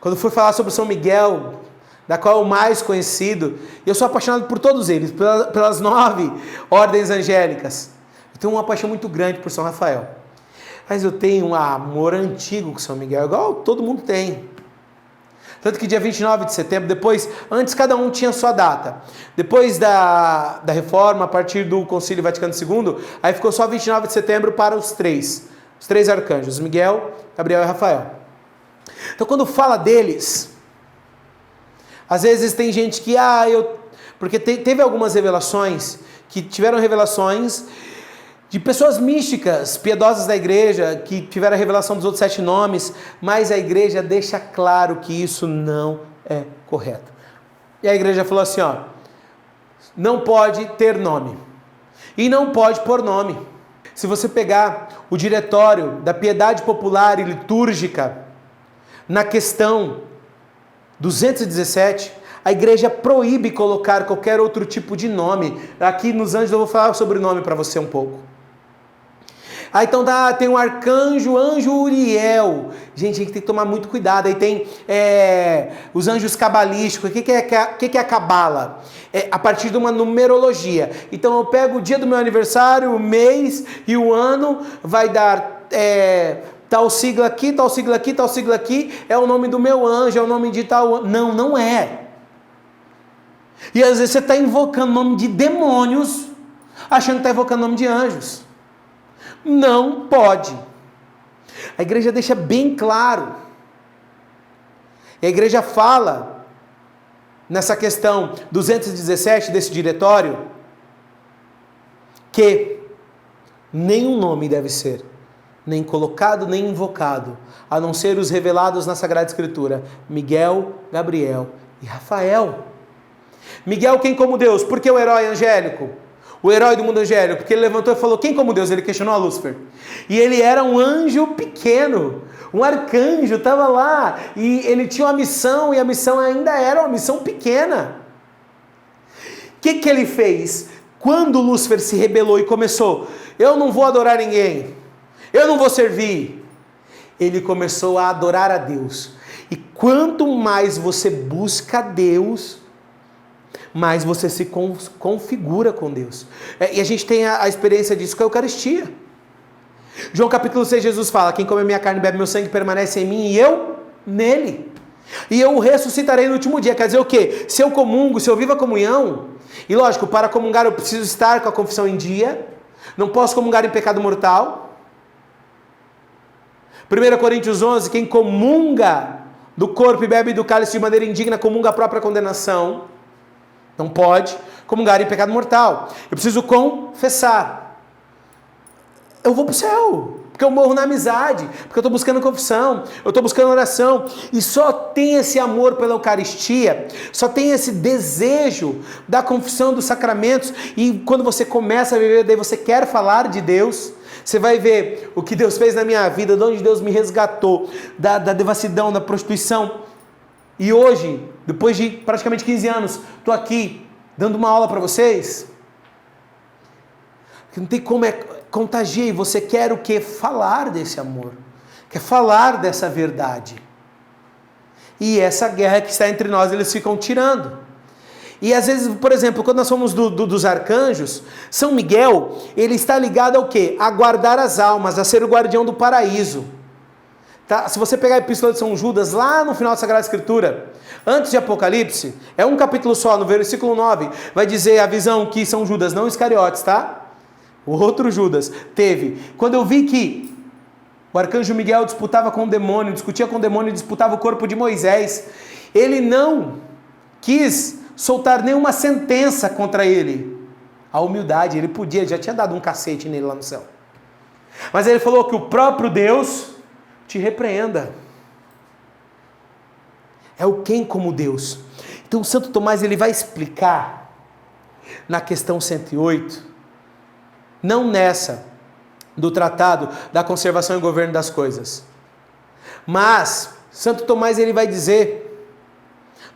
Speaker 1: Quando fui falar sobre São Miguel, da qual é o mais conhecido, eu sou apaixonado por todos eles, pelas 9 ordens angélicas. Eu tenho uma paixão muito grande por São Rafael. Mas eu tenho um amor antigo com São Miguel, igual todo mundo tem. Tanto que dia 29 de setembro, antes cada um tinha sua data. Depois da reforma, a partir do Concílio Vaticano II, aí ficou só 29 de setembro para os três arcanjos, Miguel, Gabriel e Rafael. Então quando fala deles, às vezes tem gente que, porque teve algumas revelações, que tiveram revelações de pessoas místicas, piedosas da igreja, que tiveram a revelação dos outros 7 nomes, mas a igreja deixa claro que isso não é correto. E a igreja falou assim, não pode ter nome, e não pode pôr nome. Se você pegar o diretório da piedade popular e litúrgica, na questão 217, a igreja proíbe colocar qualquer outro tipo de nome. Aqui nos Anjos eu vou falar sobre o nome para você um pouco. Então tem um arcanjo, anjo Uriel. Gente, a gente tem que tomar muito cuidado. Aí tem os anjos cabalísticos. O que é a cabala? É a partir de uma numerologia. Então eu pego o dia do meu aniversário, o mês e o ano, vai dar tal sigla aqui, tal sigla aqui, tal sigla aqui, é o nome do meu anjo, é o nome de tal... Não é. E às vezes você está invocando o nome de demônios, achando que está invocando o nome de anjos. Não pode. A igreja deixa bem claro. A igreja fala, nessa questão 217 desse diretório, que nenhum nome deve ser nem colocado, nem invocado, a não ser os revelados na Sagrada Escritura, Miguel, Gabriel e Rafael. Miguel, quem como Deus? Por que o herói angélico? o herói do mundo angélico, porque ele levantou e falou, quem como Deus? Ele questionou a Lúcifer. E ele era um anjo pequeno, um arcanjo, estava lá, e ele tinha uma missão, e a missão ainda era uma missão pequena. O que ele fez? Quando Lúcifer se rebelou e começou, eu não vou adorar ninguém, eu não vou servir, ele começou a adorar a Deus. E quanto mais você busca Deus, mais você se configura com Deus. E a gente tem a experiência disso com a Eucaristia. João capítulo 6, Jesus fala, quem come minha carne e bebe meu sangue permanece em mim e eu nele. E eu o ressuscitarei no último dia. Quer dizer o quê? Se eu comungo, se eu vivo a comunhão, e lógico, para comungar eu preciso estar com a confissão em dia, não posso comungar em pecado mortal. 1 Coríntios 11, quem comunga do corpo e bebe do cálice de maneira indigna, comunga a própria condenação. Não pode comungar em pecado mortal. Eu preciso confessar. Eu vou para o céu, porque eu morro na amizade, porque eu estou buscando confissão, eu estou buscando oração, e só tem esse amor pela Eucaristia, só tem esse desejo da confissão dos sacramentos, e quando você começa a viver, daí você quer falar de Deus, você vai ver o que Deus fez na minha vida, de onde Deus me resgatou, da devassidão, da prostituição, e hoje, depois de praticamente 15 anos, estou aqui, dando uma aula para vocês, que não tem como contagiar, e você quer o quê? Falar desse amor, quer falar dessa verdade. E essa guerra que está entre nós, eles ficam tirando. E às vezes, por exemplo, quando nós somos dos arcanjos, São Miguel, ele está ligado ao quê? A guardar as almas, a ser o guardião do paraíso. Tá? Se você pegar a Epístola de São Judas, lá no final da Sagrada Escritura, antes de Apocalipse, é um capítulo só, no versículo 9, vai dizer a visão que São Judas, não Iscariotes, tá? O outro Judas teve. Quando eu vi que o arcanjo Miguel disputava com o demônio, discutia com o demônio, disputava o corpo de Moisés, ele não quis soltar nenhuma sentença contra ele. A humildade, ele podia, já tinha dado um cacete nele lá no céu. Mas ele falou que o próprio Deus te repreenda. É o quem como Deus. Então Santo Tomás, ele vai explicar na questão 108, não nessa do tratado da conservação e governo das coisas, mas Santo Tomás, ele vai dizer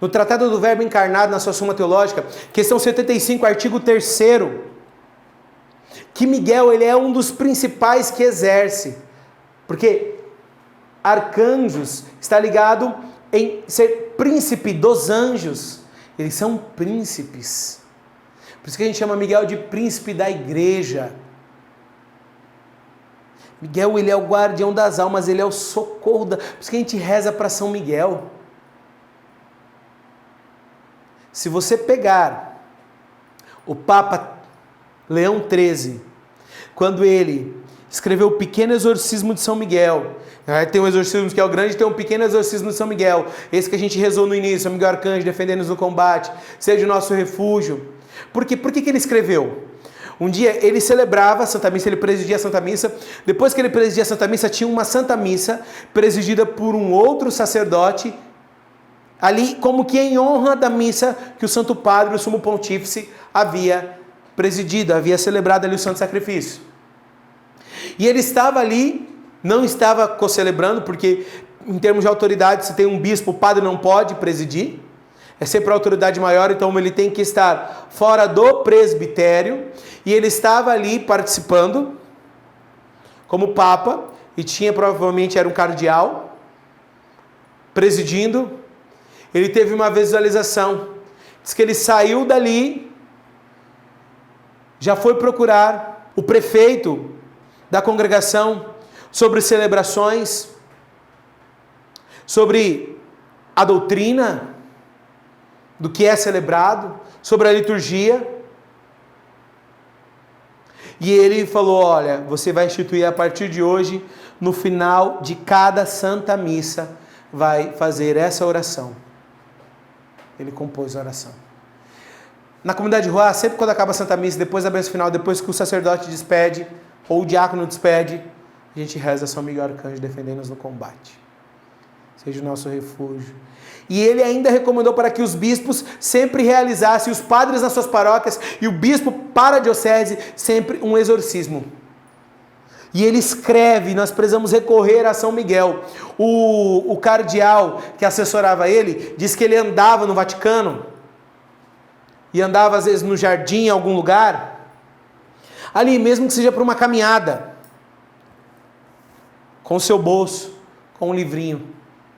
Speaker 1: no tratado do Verbo encarnado, na sua Suma Teológica, questão 75, artigo 3º, que Miguel, ele é um dos principais que exerce, porque arcanjos está ligado em ser príncipe dos anjos, eles são príncipes. Por isso que a gente chama Miguel de príncipe da igreja. Miguel, ele é o guardião das almas, ele é o socorro. Por isso que a gente reza para São Miguel. Se você pegar o Papa Leão XIII, quando ele escreveu o pequeno exorcismo de São Miguel, tem um exorcismo que é o grande, tem um pequeno exorcismo de São Miguel, esse que a gente rezou no início, São Miguel Arcanjo, defendendo-nos no combate, seja o nosso refúgio. Por que ele escreveu? Um dia ele celebrava a Santa Missa, ele presidia a Santa Missa. Depois que ele presidia a Santa Missa, tinha uma Santa Missa presidida por um outro sacerdote, ali como que em honra da missa que o Santo Padre, o Sumo Pontífice, havia presidido, havia celebrado ali o Santo Sacrifício. E ele estava ali, não estava co-celebrando, porque em termos de autoridade, se tem um bispo, o padre não pode presidir. É sempre a autoridade maior, então ele tem que estar fora do presbitério, e ele estava ali participando como Papa, e tinha, provavelmente era um cardeal, presidindo. Ele teve uma visualização, diz que ele saiu dali, já foi procurar o prefeito da congregação sobre celebrações, sobre a doutrina do que é celebrado, sobre a liturgia. E ele falou, olha, você vai instituir a partir de hoje, no final de cada Santa Missa, vai fazer essa oração. Ele compôs a oração. Na comunidade rural, sempre quando acaba a Santa Missa, depois da bênção final, depois que o sacerdote despede, ou o diácono despede, a gente reza São Miguel Arcanjo, defendendo-nos no combate. seja o nosso refúgio. E ele ainda recomendou para que os bispos sempre realizassem, os padres nas suas paróquias e o bispo para a diocese, sempre um exorcismo. E ele escreve, nós precisamos recorrer a São Miguel. O cardeal que assessorava ele, diz que ele andava no Vaticano, e andava às vezes no jardim, em algum lugar, ali mesmo que seja para uma caminhada, com o seu bolso, com um livrinho,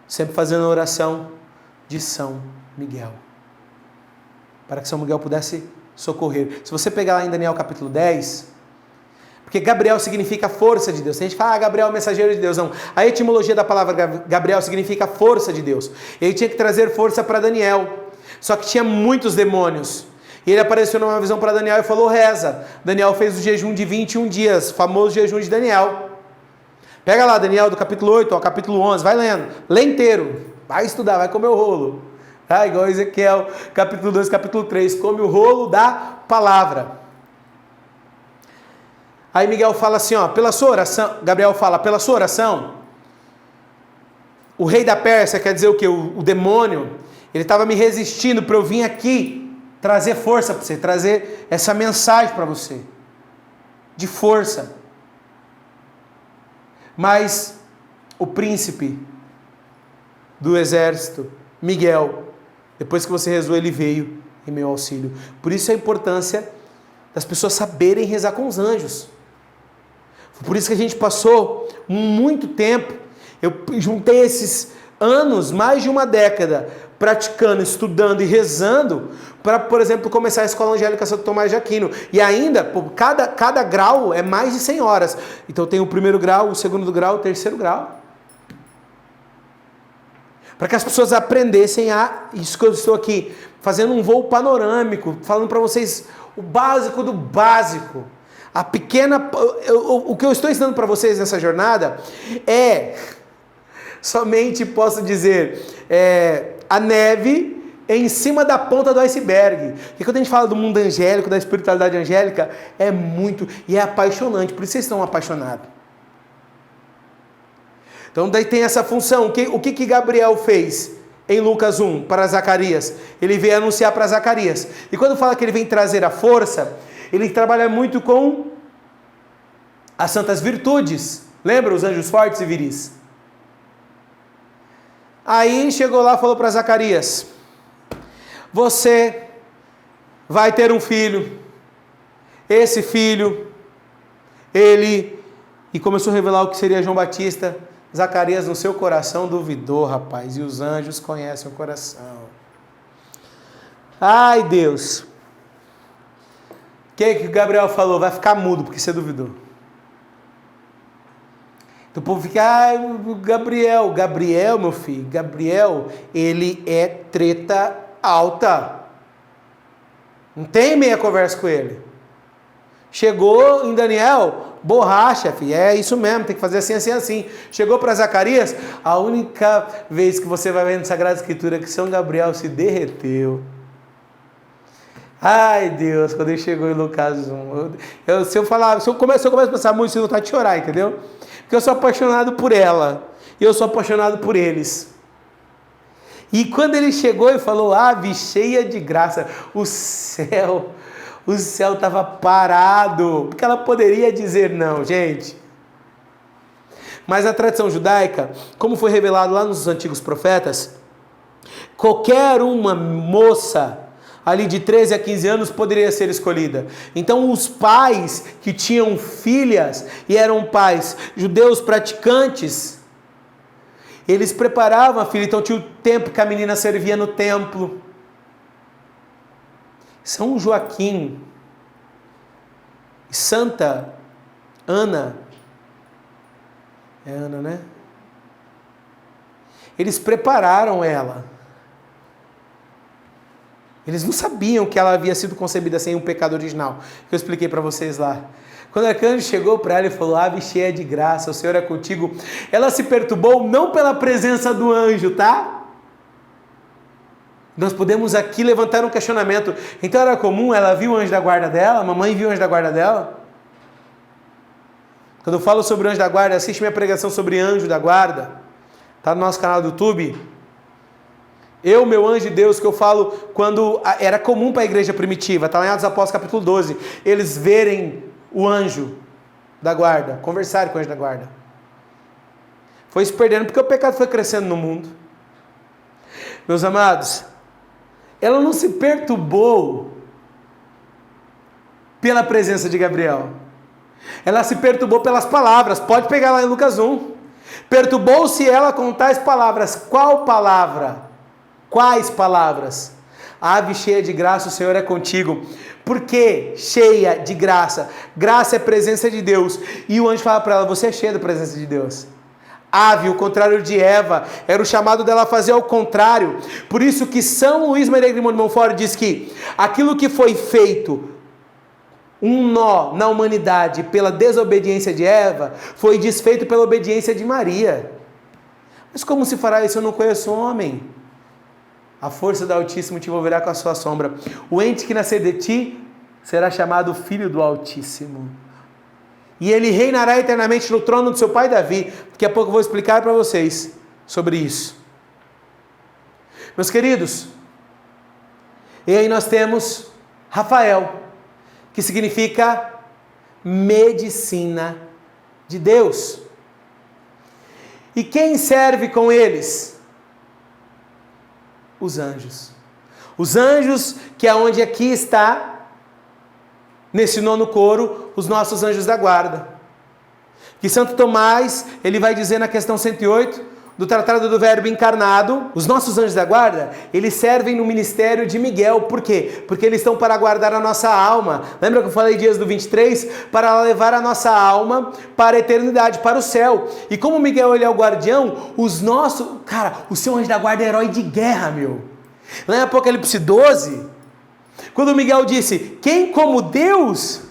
Speaker 1: sempre fazendo a oração de São Miguel, para que São Miguel pudesse socorrer. Se você pegar lá em Daniel capítulo 10, porque Gabriel significa força de Deus. Tem gente que fala, Gabriel é o mensageiro de Deus. Não, a etimologia da palavra Gabriel significa força de Deus. Ele tinha que trazer força para Daniel, só que tinha muitos demônios. E ele apareceu numa visão para Daniel e falou, reza. Daniel fez o jejum de 21 dias, famoso jejum de Daniel. Pega lá Daniel do capítulo 8 ao capítulo 11, vai lendo, lê inteiro. Vai estudar, vai comer o rolo. Ah, igual Ezequiel, capítulo 2, capítulo 3. Come o rolo da palavra. Aí Miguel fala assim, ó, pela sua oração, Gabriel fala, pela sua oração, o rei da Pérsia, quer dizer o quê? O demônio, ele estava me resistindo para eu vir aqui trazer força para você, trazer essa mensagem para você, de força. Mas o príncipe do exército, Miguel, depois que você rezou, ele veio em meu auxílio. Por isso a importância das pessoas saberem rezar com os anjos. Por isso que a gente passou muito tempo, eu juntei esses anos, mais de uma década, praticando, estudando e rezando, para, por exemplo, começar a Escola Angélica Santo Tomás de Aquino. E ainda, cada grau é mais de 100 horas. Então tem o primeiro grau, o segundo grau, o terceiro grau. Para que as pessoas aprendessem isso que eu estou aqui, fazendo um voo panorâmico, falando para vocês o básico do básico. O que eu estou ensinando para vocês nessa jornada é, somente posso dizer, a neve em cima da ponta do iceberg. Porque quando a gente fala do mundo angélico, da espiritualidade angélica, é muito, e é apaixonante, por isso vocês estão apaixonados. Então daí tem essa função. O que Gabriel fez em Lucas 1 para Zacarias? Ele veio anunciar para Zacarias. E quando fala que ele vem trazer a força, ele trabalha muito com as santas virtudes. Lembra os anjos fortes e viris? Aí chegou lá e falou para Zacarias, você vai ter um filho. Esse filho, e começou a revelar o que seria João Batista. Zacarias no seu coração duvidou, rapaz, e os anjos conhecem o coração. Ai, Deus. O que Gabriel falou? Vai ficar mudo porque você duvidou. Então o povo fica, Gabriel, meu filho, Gabriel, ele é treta alta. Não tem meia conversa com ele. Chegou em Daniel, borracha, filho, é isso mesmo, tem que fazer assim, assim, assim. Chegou para Zacarias, a única vez que você vai ver na Sagrada Escritura que São Gabriel se derreteu. Ai, Deus, quando ele chegou em Lucas 1, se eu começo a pensar muito, eu vou vontade de chorar, entendeu? Porque eu sou apaixonado por ela, e eu sou apaixonado por eles. E quando ele chegou e falou, ave cheia de graça, o céu estava parado, porque ela poderia dizer não, gente. Mas a tradição judaica, como foi revelado lá nos antigos profetas, qualquer uma moça ali de 13 a 15 anos poderia ser escolhida. Então os pais que tinham filhas e eram pais judeus praticantes, eles preparavam a filha, então tinha o tempo que a menina servia no templo. São Joaquim e Santa Ana, é Ana, né? Eles prepararam ela. Eles não sabiam que ela havia sido concebida sem um pecado original, que eu expliquei para vocês lá. Quando a arcanjo chegou para ela e falou, ave cheia de graça, o Senhor é contigo, ela se perturbou não pela presença do anjo, tá? Nós podemos aqui levantar um questionamento. Então era comum, ela viu o anjo da guarda dela? A mamãe viu o anjo da guarda dela? Quando eu falo sobre o anjo da guarda, assiste minha pregação sobre anjo da guarda. Está no nosso canal do YouTube. Eu, meu anjo de Deus, que eu falo quando era comum para a igreja primitiva, está lá em Atos Apóstolos capítulo 12, eles verem o anjo da guarda, conversarem com o anjo da guarda. Foi se perdendo porque o pecado foi crescendo no mundo. Meus amados, ela não se perturbou pela presença de Gabriel. Ela se perturbou pelas palavras. Pode pegar lá em Lucas 1. Perturbou-se ela com tais palavras. Qual palavra? Quais palavras? Ave cheia de graça, o Senhor é contigo. Por que cheia de graça? Graça é presença de Deus. E o anjo fala para ela, você é cheia da presença de Deus. Ave, o contrário de Eva, era o chamado dela a fazer ao contrário. Por isso que São Luís Maria Grimond de Montfort diz que aquilo que foi feito, um nó na humanidade pela desobediência de Eva, foi desfeito pela obediência de Maria. Mas como se fará isso? Eu não conheço um homem. A força do Altíssimo te envolverá com a sua sombra. O ente que nascer de ti será chamado Filho do Altíssimo. E ele reinará eternamente no trono do seu pai Davi. Daqui a pouco eu vou explicar para vocês sobre isso. Meus queridos, e aí nós temos Rafael, que significa medicina de Deus. E quem serve com eles? Os anjos. Os anjos, que é onde aqui está, nesse nono coro, os nossos anjos da guarda. Que Santo Tomás, ele vai dizer na questão 108, do Tratado do Verbo Encarnado, os nossos anjos da guarda, eles servem no ministério de Miguel. Por quê? Porque eles estão para guardar a nossa alma. Lembra que eu falei dias do 23? Para levar a nossa alma para a eternidade, para o céu. E como Miguel ele é o guardião, os nossos... Cara, o seu anjo da guarda é herói de guerra, meu. Lá em Apocalipse 12, quando Miguel disse, quem como Deus...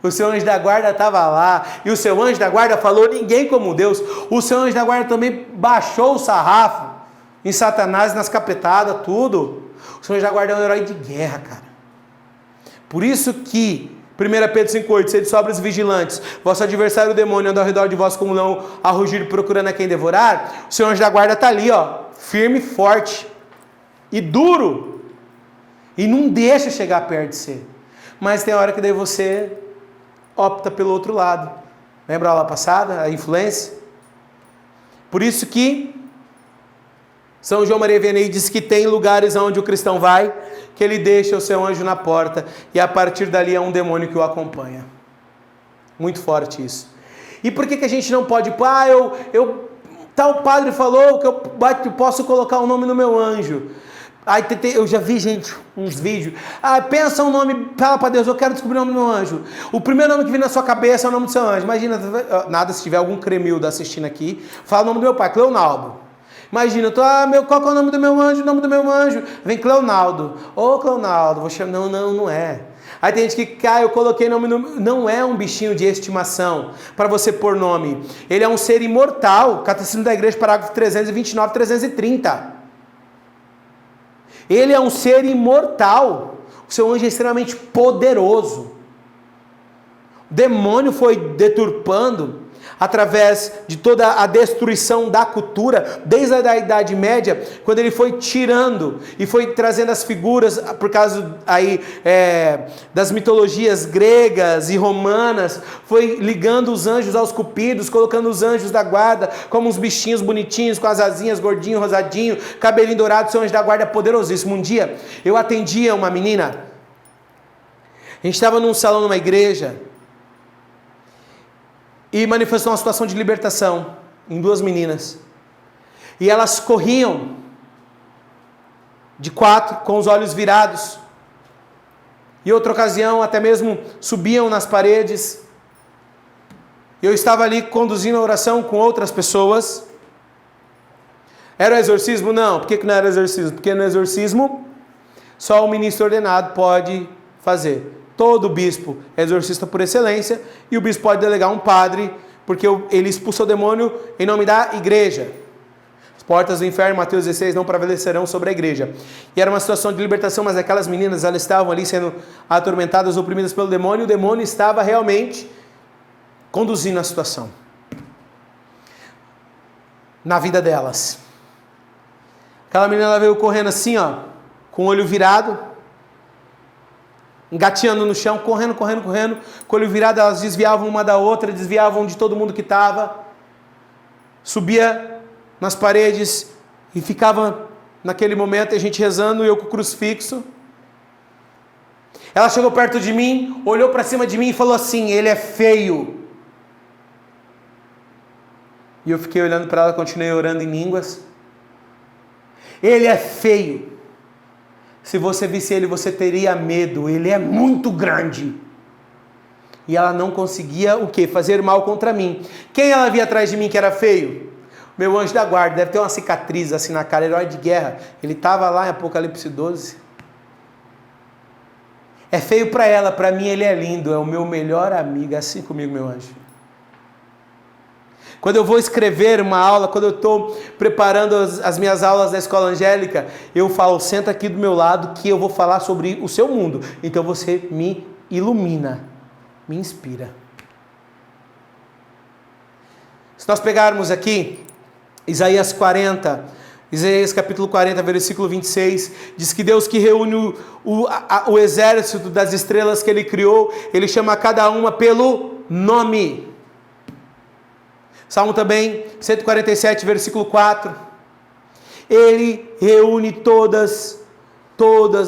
Speaker 1: O seu anjo da guarda estava lá, e o seu anjo da guarda falou, ninguém como Deus. O seu anjo da guarda também baixou o sarrafo em Satanás, nas capetadas, tudo. O seu anjo da guarda é um herói de guerra, cara. Por isso que 1 Pedro 5,8, sede sóbrios e vigilantes, vosso adversário o demônio anda ao redor de vós como leão a rugir procurando a quem devorar. O seu anjo da guarda está ali, ó, firme, forte e duro, e não deixa chegar perto de você. Mas tem hora que daí você opta pelo outro lado. Lembra a aula passada, a influência? Por isso que São João Maria Vianney diz que tem lugares onde o cristão vai, que ele deixa o seu anjo na porta, e a partir dali é um demônio que o acompanha. Muito forte isso. E por que a gente não pode, tal padre falou que eu posso colocar o nome no meu anjo? Eu já vi, gente, uns vídeos. Pensa um nome, fala para Deus, eu quero descobrir o nome do meu anjo. O primeiro nome que vem na sua cabeça é o nome do seu anjo. Imagina, nada, se tiver algum cremildo assistindo aqui, fala o nome do meu pai, Cleonaldo. Imagina, qual que é o nome do meu anjo? O nome do meu anjo. Vem Cleonaldo. Ô, Cleonaldo, vou chamar. Não é. Aí tem gente que, eu coloquei nome no... Não é um bichinho de estimação para você pôr nome. Ele é um ser imortal. Catecismo da Igreja, parágrafo 329, 330. Ele é um ser imortal. O seu anjo é extremamente poderoso. O demônio foi deturpando através de toda a destruição da cultura, desde a Idade Média, quando ele foi tirando e foi trazendo as figuras, por causa aí, das mitologias gregas e romanas, foi ligando os anjos aos cupidos, colocando os anjos da guarda como uns bichinhos bonitinhos, com as asinhas, gordinho, rosadinho, cabelinho dourado. Seu anjo da guarda é poderosíssimo. Um dia, eu atendia uma menina, a gente estava num salão numa igreja, e manifestou uma situação de libertação em duas meninas. E elas corriam de quatro, com os olhos virados. Em outra ocasião, até mesmo subiam nas paredes. Eu estava ali conduzindo a oração com outras pessoas. Era o exorcismo? Não. Por que não era exorcismo? Porque no exorcismo, só o ministro ordenado pode fazer. Todo bispo é exorcista por excelência, e o bispo pode delegar um padre, porque ele expulsa o demônio em nome da igreja. As portas do inferno, Mateus 16, não prevalecerão sobre a igreja. E era uma situação de libertação, mas aquelas meninas, elas estavam ali sendo atormentadas, oprimidas pelo demônio, e o demônio estava realmente conduzindo a situação. na vida delas. Aquela menina, ela veio correndo assim, ó, com o olho virado, engateando no chão, correndo, com o olho virado. Elas desviavam uma da outra, desviavam de todo mundo que estava, subia nas paredes e ficava naquele momento, a gente rezando e eu com o crucifixo. Ela chegou perto de mim, olhou para cima de mim e falou assim: ele é feio. E eu fiquei olhando para ela, continuei orando em línguas. Ele é feio. Se você visse ele, você teria medo. Ele é muito grande. E ela não conseguia o quê? Fazer mal contra mim. Quem ela via atrás de mim que era feio? Meu anjo da guarda. Deve ter uma cicatriz assim na cara, herói de guerra. Ele estava lá em Apocalipse 12. É feio para ela, para mim ele é lindo. É o meu melhor amigo. É assim comigo, meu anjo. Quando eu vou escrever uma aula, quando eu estou preparando as minhas aulas da escola angélica, eu falo: senta aqui do meu lado que eu vou falar sobre o seu mundo. Então você me ilumina, me inspira. Se nós pegarmos aqui Isaías capítulo 40, versículo 26, diz que Deus que reúne o exército das estrelas que Ele criou, Ele chama cada uma pelo nome. Salmo também, 147, versículo 4. Ele reúne todas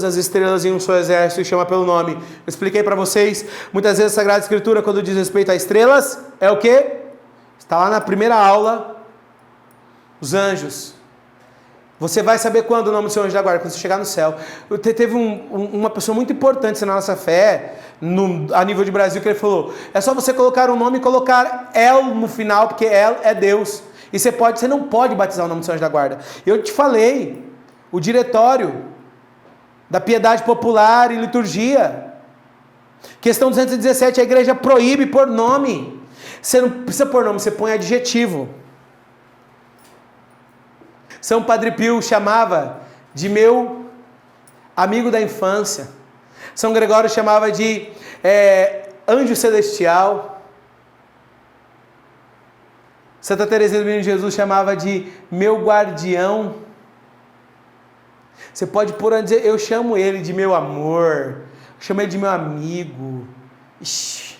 Speaker 1: as estrelas em um só exército e chama pelo nome. Eu expliquei para vocês, muitas vezes a Sagrada Escritura, quando diz respeito a estrelas, é o quê? Está lá na primeira aula, os anjos. Você vai saber quando o nome do seu anjo da guarda, quando você chegar no céu. Teve uma pessoa muito importante na nossa fé, a nível de Brasil, que ele falou: é só você colocar um nome e colocar El no final, porque El é Deus. E você não pode batizar o nome do seu anjo da guarda. Eu te falei, o diretório da piedade popular e liturgia, questão 217, a igreja proíbe pôr nome. Você não precisa pôr nome, você põe adjetivo. São Padre Pio chamava de meu amigo da infância. São Gregório chamava de anjo celestial. Santa Teresinha do Menino Jesus chamava de meu guardião. Você pode pôr a dizer: eu chamo ele de meu amor, eu chamo ele de meu amigo. Ixi.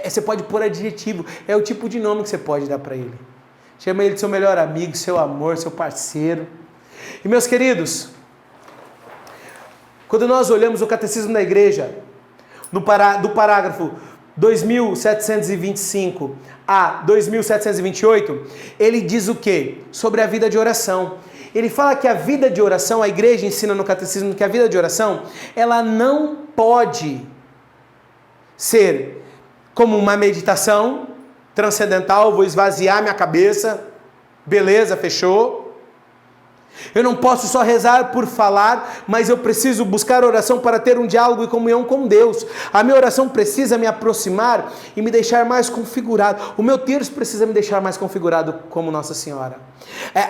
Speaker 1: Você pode pôr adjetivo, é o tipo de nome que você pode dar para ele. Chama ele de seu melhor amigo, seu amor, seu parceiro. E meus queridos, quando nós olhamos o Catecismo da Igreja, do parágrafo 2725 a 2728, ele diz o quê? Sobre a vida de oração. Ele fala que a vida de oração, a Igreja ensina no Catecismo que a vida de oração, ela não pode ser como uma meditação transcendental: vou esvaziar minha cabeça, beleza, fechou. Eu não posso só rezar por falar, mas eu preciso buscar oração para ter um diálogo e comunhão com Deus. A minha oração precisa me aproximar e me deixar mais configurado. O meu terço precisa me deixar mais configurado como Nossa Senhora.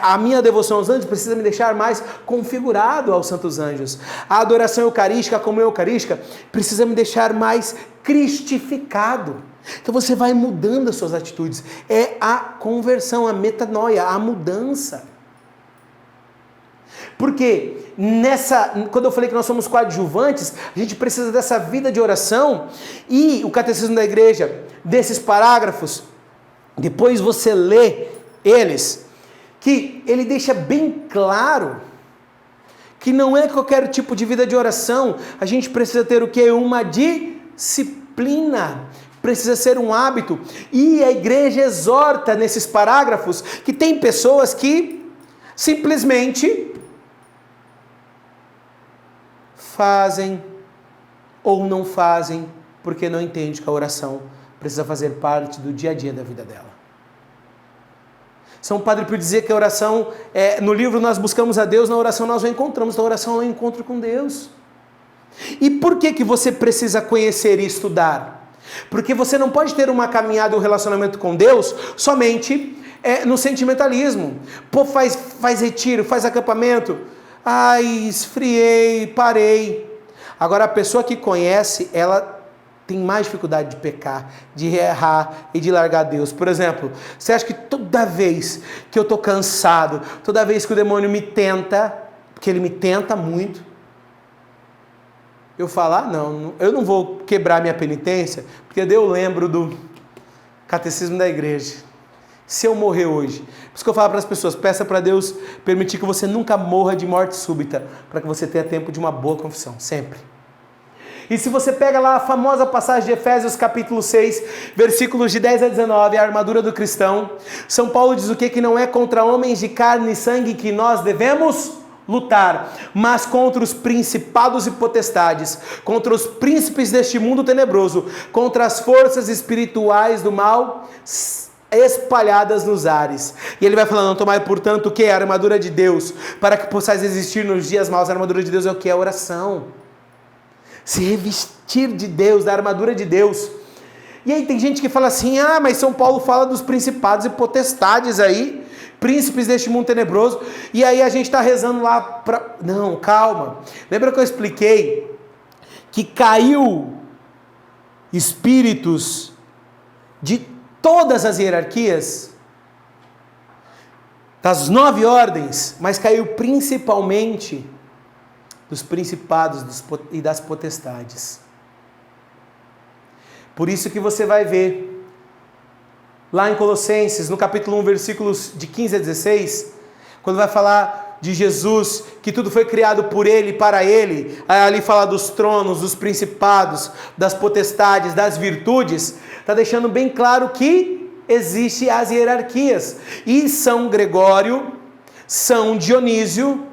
Speaker 1: A minha devoção aos anjos precisa me deixar mais configurado aos santos anjos. A adoração eucarística, a comunhão eucarística, precisa me deixar mais cristificado. Então você vai mudando as suas atitudes. É a conversão, a metanoia, a mudança. Porque quando eu falei que nós somos coadjuvantes, a gente precisa dessa vida de oração. E o Catecismo da Igreja, desses parágrafos, depois você lê eles, que ele deixa bem claro que não é qualquer tipo de vida de oração. A gente precisa ter o quê? Uma disciplina. Precisa ser um hábito. E a igreja exorta nesses parágrafos que tem pessoas que simplesmente fazem ou não fazem porque não entende que a oração precisa fazer parte do dia a dia da vida dela. São Padre Pio dizia que a oração, no livro nós buscamos a Deus, na oração nós o encontramos, na oração é o encontro com Deus. E por que você precisa conhecer e estudar? Porque você não pode ter uma caminhada, um relacionamento com Deus somente no sentimentalismo. Pô, faz retiro, faz acampamento. Ai, esfriei, parei. Agora a pessoa que conhece, ela tem mais dificuldade de pecar, de errar e de largar Deus. Por exemplo, você acha que toda vez que eu estou cansado, toda vez que o demônio me tenta, porque ele me tenta muito, eu falo, não, eu não vou quebrar minha penitência, porque eu lembro do catecismo da igreja. Se eu morrer hoje, por isso que eu falo para as pessoas, peça para Deus permitir que você nunca morra de morte súbita, para que você tenha tempo de uma boa confissão, sempre. E se você pega lá a famosa passagem de Efésios capítulo 6, versículos de 10 a 19, a armadura do cristão, São Paulo diz o quê? Que não é contra homens de carne e sangue que nós devemos lutar, mas contra os principados e potestades, contra os príncipes deste mundo tenebroso, contra as forças espirituais do mal espalhadas nos ares. E ele vai falando, tomai portanto o que? A armadura de Deus, para que possais resistir nos dias maus. A armadura de Deus é o que? A oração. Se revestir de Deus, da armadura de Deus. E aí tem gente que fala assim, mas São Paulo fala dos principados e potestades aí, príncipes deste mundo tenebroso, e aí a gente está rezando lá para... Não, calma. Lembra que eu expliquei que caiu espíritos de todas as hierarquias, das 9 ordens, mas caiu principalmente dos principados e das potestades. Por isso que você vai ver lá em Colossenses, no capítulo 1, versículos de 15 a 16, quando vai falar de Jesus, que tudo foi criado por Ele e para Ele, aí ali fala dos tronos, dos principados, das potestades, das virtudes, está deixando bem claro que existem as hierarquias. E São Gregório, São Dionísio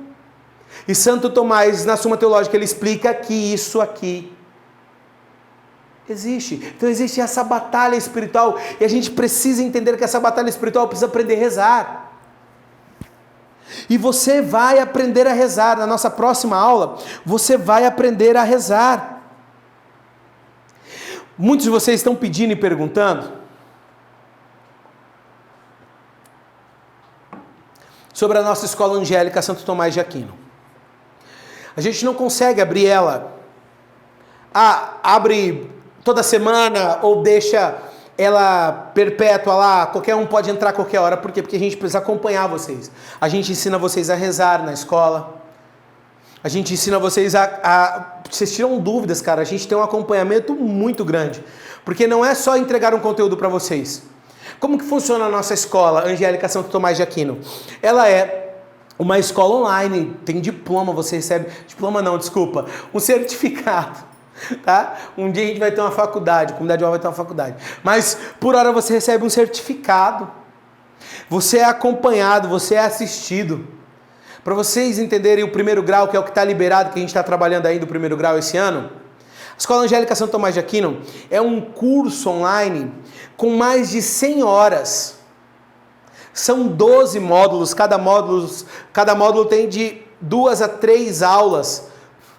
Speaker 1: e Santo Tomás, na Suma Teológica, ele explica que isso aqui existe. Então existe essa batalha espiritual, e a gente precisa entender que essa batalha espiritual precisa aprender a rezar. E você vai aprender a rezar. Na nossa próxima aula, você vai aprender a rezar. Muitos de vocês estão pedindo e perguntando sobre a nossa escola angélica Santo Tomás de Aquino. A gente não consegue abrir ela. Abre toda semana ou deixa ela perpétua lá, qualquer um pode entrar a qualquer hora. Por quê? Porque a gente precisa acompanhar vocês. A gente ensina vocês a rezar na escola. A gente ensina vocês vocês tiram dúvidas, cara. A gente tem um acompanhamento muito grande. Porque não é só entregar um conteúdo para vocês. Como que funciona a nossa escola, Angélica Santo Tomás de Aquino? Ela é uma escola online, tem diploma, você recebe... Diploma não, desculpa. Um certificado, tá? Um dia a gente vai ter uma faculdade, a comunidade vai ter uma faculdade. Mas, por hora, você recebe um certificado. Você é acompanhado, você é assistido. Para vocês entenderem o primeiro grau, que é o que está liberado, que a gente está trabalhando ainda o primeiro grau esse ano, a Escola Angélica Santo Tomás de Aquino é um curso online com mais de 100 horas. São 12 módulos, cada módulo tem de 2 a 3 aulas.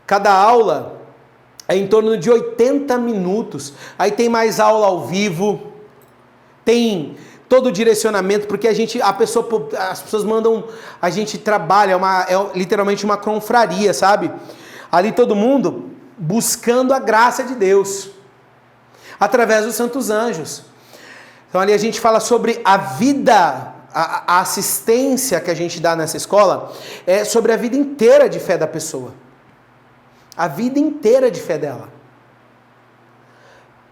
Speaker 1: Cada aula é em torno de 80 minutos. Aí tem mais aula ao vivo, tem todo o direcionamento, porque as pessoas mandam, a gente trabalha, é literalmente uma confraria, sabe? Ali todo mundo buscando a graça de Deus, através dos santos anjos. Então ali a gente fala sobre a vida, a assistência que a gente dá nessa escola, é sobre a vida inteira de fé da pessoa. A vida inteira de fé dela.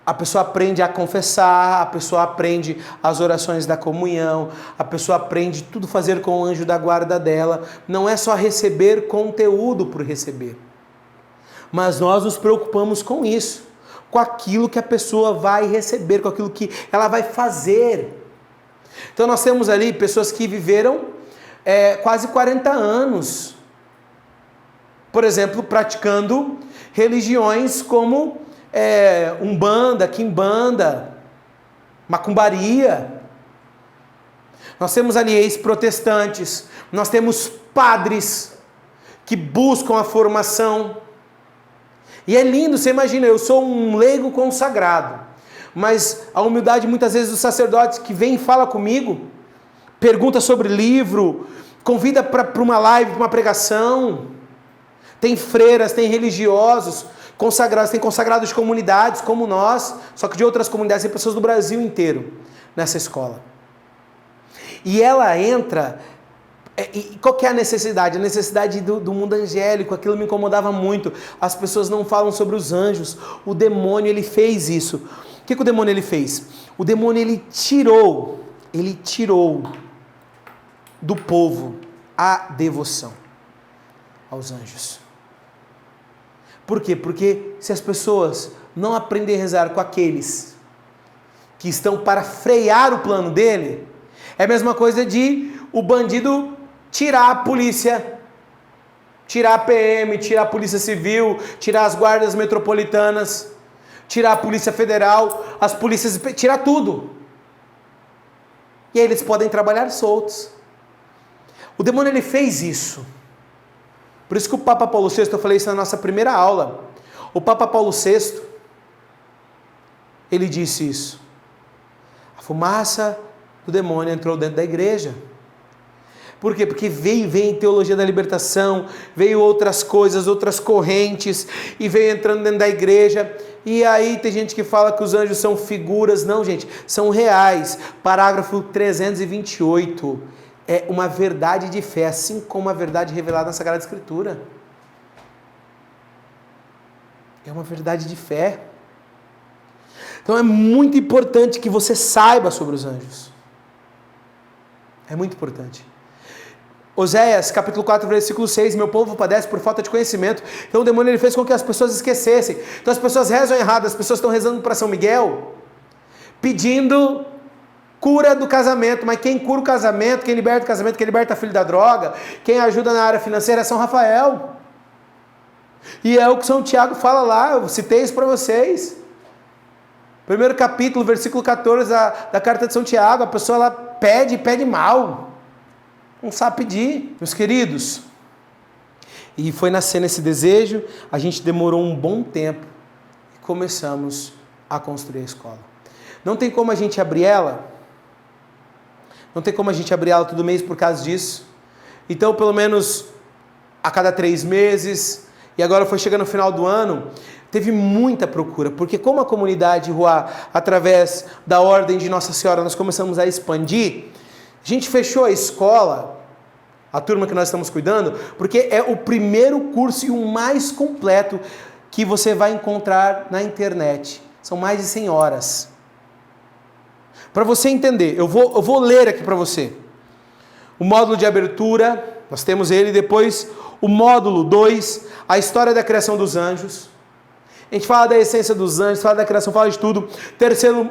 Speaker 1: A pessoa aprende a confessar, a pessoa aprende as orações da comunhão, a pessoa aprende tudo fazer com o anjo da guarda dela. Não é só receber conteúdo por receber. Mas nós nos preocupamos com isso, com aquilo que a pessoa vai receber, com aquilo que ela vai fazer. Então nós temos ali pessoas que viveram quase 40 anos, por exemplo, praticando religiões como Umbanda, Quimbanda, Macumbaria. Nós temos ali ex-protestantes, nós temos padres que buscam a formação. E é lindo, você imagina, eu sou um leigo consagrado, mas a humildade muitas vezes dos sacerdotes que vem e fala comigo, pergunta sobre livro, convida para uma live, para uma pregação. Tem freiras, tem religiosos consagrados, tem consagrados de comunidades como nós, só que de outras comunidades, tem pessoas do Brasil inteiro nessa escola. E ela entra, e qual que é a necessidade? A necessidade do mundo angélico, aquilo me incomodava muito. As pessoas não falam sobre os anjos. O demônio, ele fez isso. O que o demônio ele fez? O demônio, ele tirou do povo a devoção aos anjos. Por quê? Porque se as pessoas não aprenderem a rezar com aqueles que estão para frear o plano dele, é a mesma coisa de o bandido tirar a polícia, tirar a PM, tirar a polícia civil, tirar as guardas metropolitanas, tirar a polícia federal, as polícias, tirar tudo. E aí eles podem trabalhar soltos. O demônio, ele fez isso. Por isso que o Papa Paulo VI, eu falei isso na nossa primeira aula, o Papa Paulo VI, ele disse isso. A fumaça do demônio entrou dentro da igreja. Por quê? Porque veio teologia da libertação, veio outras coisas, outras correntes, e veio entrando dentro da igreja, e aí tem gente que fala que os anjos são figuras. Não, gente, são reais. Parágrafo 328, é uma verdade de fé, assim como a verdade revelada na Sagrada Escritura. É uma verdade de fé. Então é muito importante que você saiba sobre os anjos. É muito importante. Oséias, capítulo 4, versículo 6, meu povo padece por falta de conhecimento. Então o demônio, ele fez com que as pessoas esquecessem. Então as pessoas rezam errado, as pessoas estão rezando para São Miguel, pedindo cura do casamento, mas quem cura o casamento, quem liberta o casamento, quem liberta a filho da droga, quem ajuda na área financeira é São Rafael. E é o que São Tiago fala lá, eu citei isso para vocês. Primeiro capítulo, versículo 14 da carta de São Tiago, a pessoa ela pede mal. Não sabe pedir, meus queridos. E foi nascendo esse desejo, a gente demorou um bom tempo e começamos a construir a escola. Não tem como a gente abrir ela, todo mês por causa disso. Então, pelo menos a cada 3 meses, e agora foi chegando no final do ano, teve muita procura, porque como a comunidade Ruá, através da ordem de Nossa Senhora, nós começamos a expandir. A gente fechou a escola, a turma que nós estamos cuidando, porque é o primeiro curso e o mais completo que você vai encontrar na internet. São mais de 100 horas. Para você entender, eu vou ler aqui para você. O módulo de abertura, nós temos ele, depois o módulo 2, a história da criação dos anjos. A gente fala da essência dos anjos, fala da criação, fala de tudo.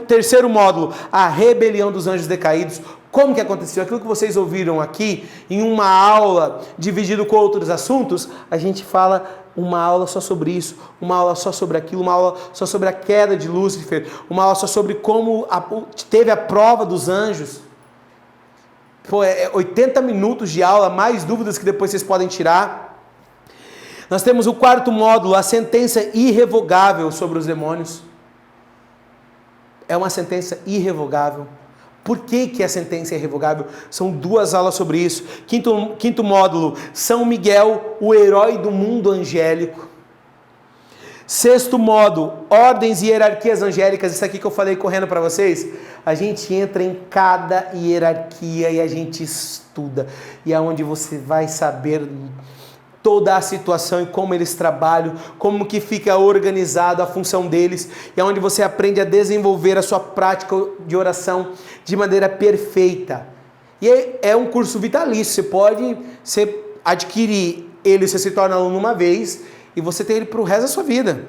Speaker 1: Terceiro módulo, a rebelião dos anjos decaídos. Como que aconteceu? Aquilo que vocês ouviram aqui, em uma aula dividido com outros assuntos, a gente fala uma aula só sobre isso, uma aula só sobre aquilo, uma aula só sobre a queda de Lúcifer, uma aula só sobre como teve a prova dos anjos. Pô, 80 minutos de aula, mais dúvidas que depois vocês podem tirar. Nós temos o 4º módulo, a sentença irrevogável sobre os demônios. É uma sentença irrevogável. Por que a sentença é irrevogável? São 2 aulas sobre isso. Quinto módulo, São Miguel, o herói do mundo angélico. 6º módulo, ordens e hierarquias angélicas. Isso aqui que eu falei correndo para vocês. A gente entra em cada hierarquia e a gente estuda. E é onde você vai saber toda a situação e como eles trabalham, como que fica organizado a função deles, e é onde você aprende a desenvolver a sua prática de oração de maneira perfeita. E é um curso vitalício, você adquirir ele, você se torna aluno uma vez, e você tem ele para o resto da sua vida.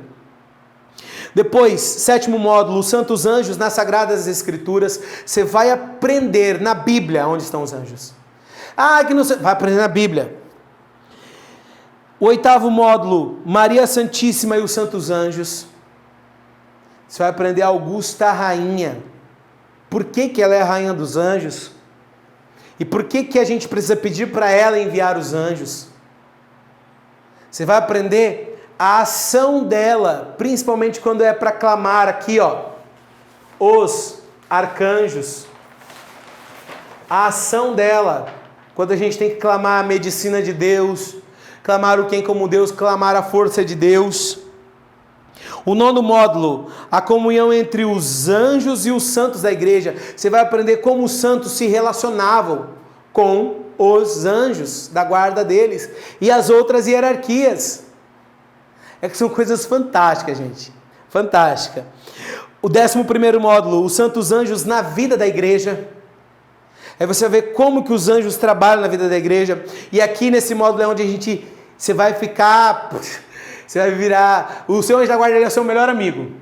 Speaker 1: Depois, 7º módulo, os santos anjos nas Sagradas Escrituras. Você vai aprender na Bíblia onde estão os anjos. Que não sei, vai aprender na Bíblia. O 8º módulo, Maria Santíssima e os Santos Anjos. Você vai aprender a Augusta Rainha. Por que ela é a Rainha dos Anjos? E por que a gente precisa pedir para ela enviar os anjos? Você vai aprender a ação dela, principalmente quando é para clamar aqui, os arcanjos. A ação dela, quando a gente tem que clamar a medicina de Deus, clamar o quem como Deus, clamar a força de Deus. O 9º módulo, a comunhão entre os anjos e os santos da igreja. Você vai aprender como os santos se relacionavam com os anjos da guarda deles e as outras hierarquias. É que são coisas fantásticas, gente. Fantástica. O 11º módulo, os santos anjos na vida da igreja. Aí você vai ver como que os anjos trabalham na vida da igreja. E aqui nesse módulo é onde você vai ficar, você vai virar, o seu anjo da guarda é o seu melhor amigo.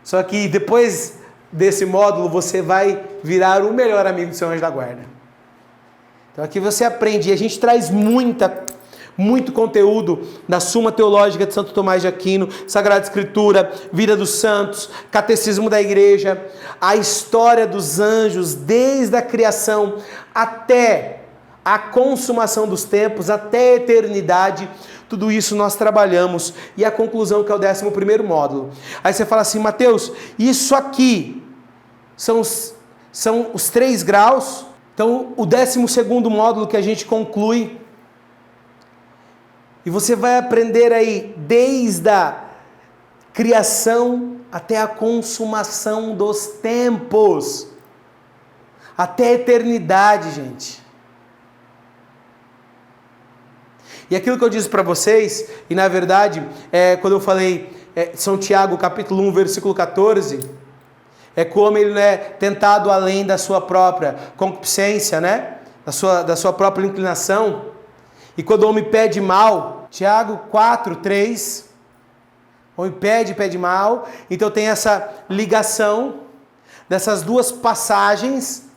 Speaker 1: Só que depois desse módulo você vai virar o melhor amigo do seu anjo da guarda. Então aqui você aprende, e a gente traz muito conteúdo da Suma Teológica de Santo Tomás de Aquino, Sagrada Escritura, Vida dos Santos, Catecismo da Igreja, a história dos anjos, desde a criação até a consumação dos tempos, até a eternidade. Tudo isso nós trabalhamos. E a conclusão, que é o 11º módulo. Aí você fala assim: Mateus, isso aqui são os 3 graus. Então o 12º módulo que a gente conclui. E você vai aprender aí desde a criação até a consumação dos tempos. Até a eternidade, gente. E aquilo que eu disse para vocês, e na verdade, quando eu falei São Tiago, capítulo 1, versículo 14, é como ele é tentado além da sua própria concupiscência, né? Da sua própria inclinação. E quando o homem pede mal, Tiago 4, 3, o homem pede mal. Então tem essa ligação dessas duas passagens.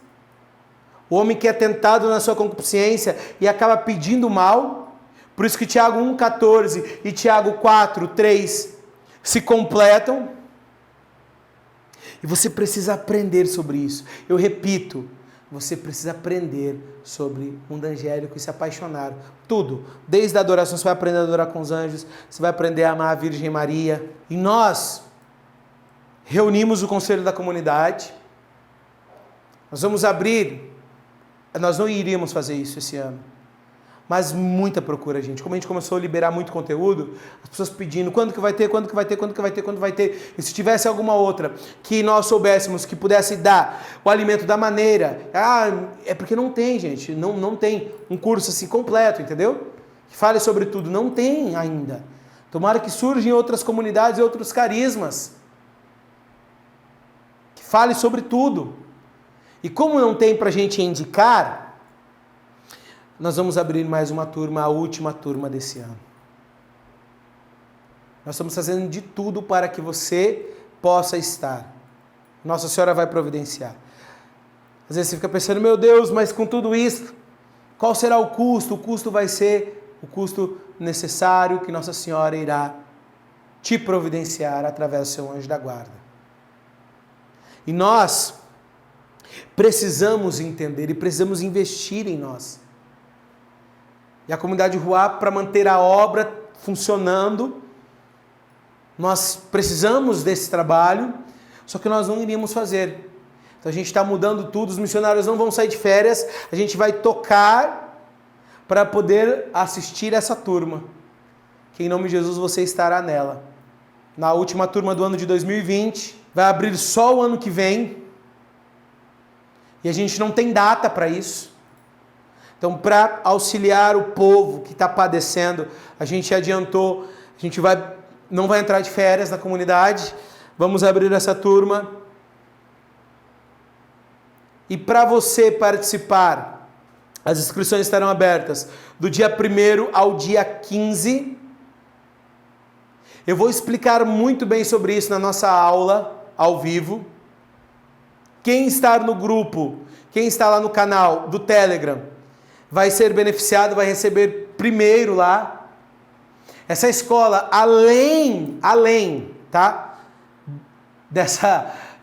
Speaker 1: O homem que é tentado na sua concupiscência e acaba pedindo mal. Por isso que Tiago 1, 14 e Tiago 4, 3 se completam. E você precisa aprender sobre isso. Eu repito, você precisa aprender sobre o mundo angélico e se apaixonar. Tudo. Desde a adoração, você vai aprender a adorar com os anjos, você vai aprender a amar a Virgem Maria. E nós reunimos o conselho da comunidade. Nós vamos abrir. Nós não iríamos fazer isso esse ano. Mas muita procura, gente. Como a gente começou a liberar muito conteúdo, as pessoas pedindo quando que vai ter. E se tivesse alguma outra que nós soubéssemos que pudesse dar o alimento da maneira. É porque não tem, gente. Não tem um curso assim completo, entendeu? Que fale sobre tudo. Não tem ainda. Tomara que surjam outras comunidades e outros carismas. Que fale sobre tudo. E como não tem pra gente indicar, nós vamos abrir mais uma turma, a última turma desse ano. Nós estamos fazendo de tudo para que você possa estar. Nossa Senhora vai providenciar. Às vezes você fica pensando, meu Deus, mas com tudo isso, qual será o custo? O custo vai ser o custo necessário que Nossa Senhora irá te providenciar através do seu anjo da guarda. E nós precisamos entender e precisamos investir em nós. E a comunidade Ruá, para manter a obra funcionando, nós precisamos desse trabalho, só que nós não iríamos fazer. Então a gente está mudando tudo, os missionários não vão sair de férias, a gente vai tocar para poder assistir essa turma. Que em nome de Jesus você estará nela. Na última turma do ano de 2020, vai abrir só o ano que vem, e a gente não tem data para isso. Então, para auxiliar o povo que está padecendo, a gente adiantou, a gente não vai entrar de férias na comunidade, vamos abrir essa turma. E para você participar, as inscrições estarão abertas do dia 1º ao dia 15. Eu vou explicar muito bem sobre isso na nossa aula, ao vivo. Quem está no grupo, quem está lá no canal do Telegram, vai ser beneficiado, vai receber primeiro lá. Essa escola, além, tá?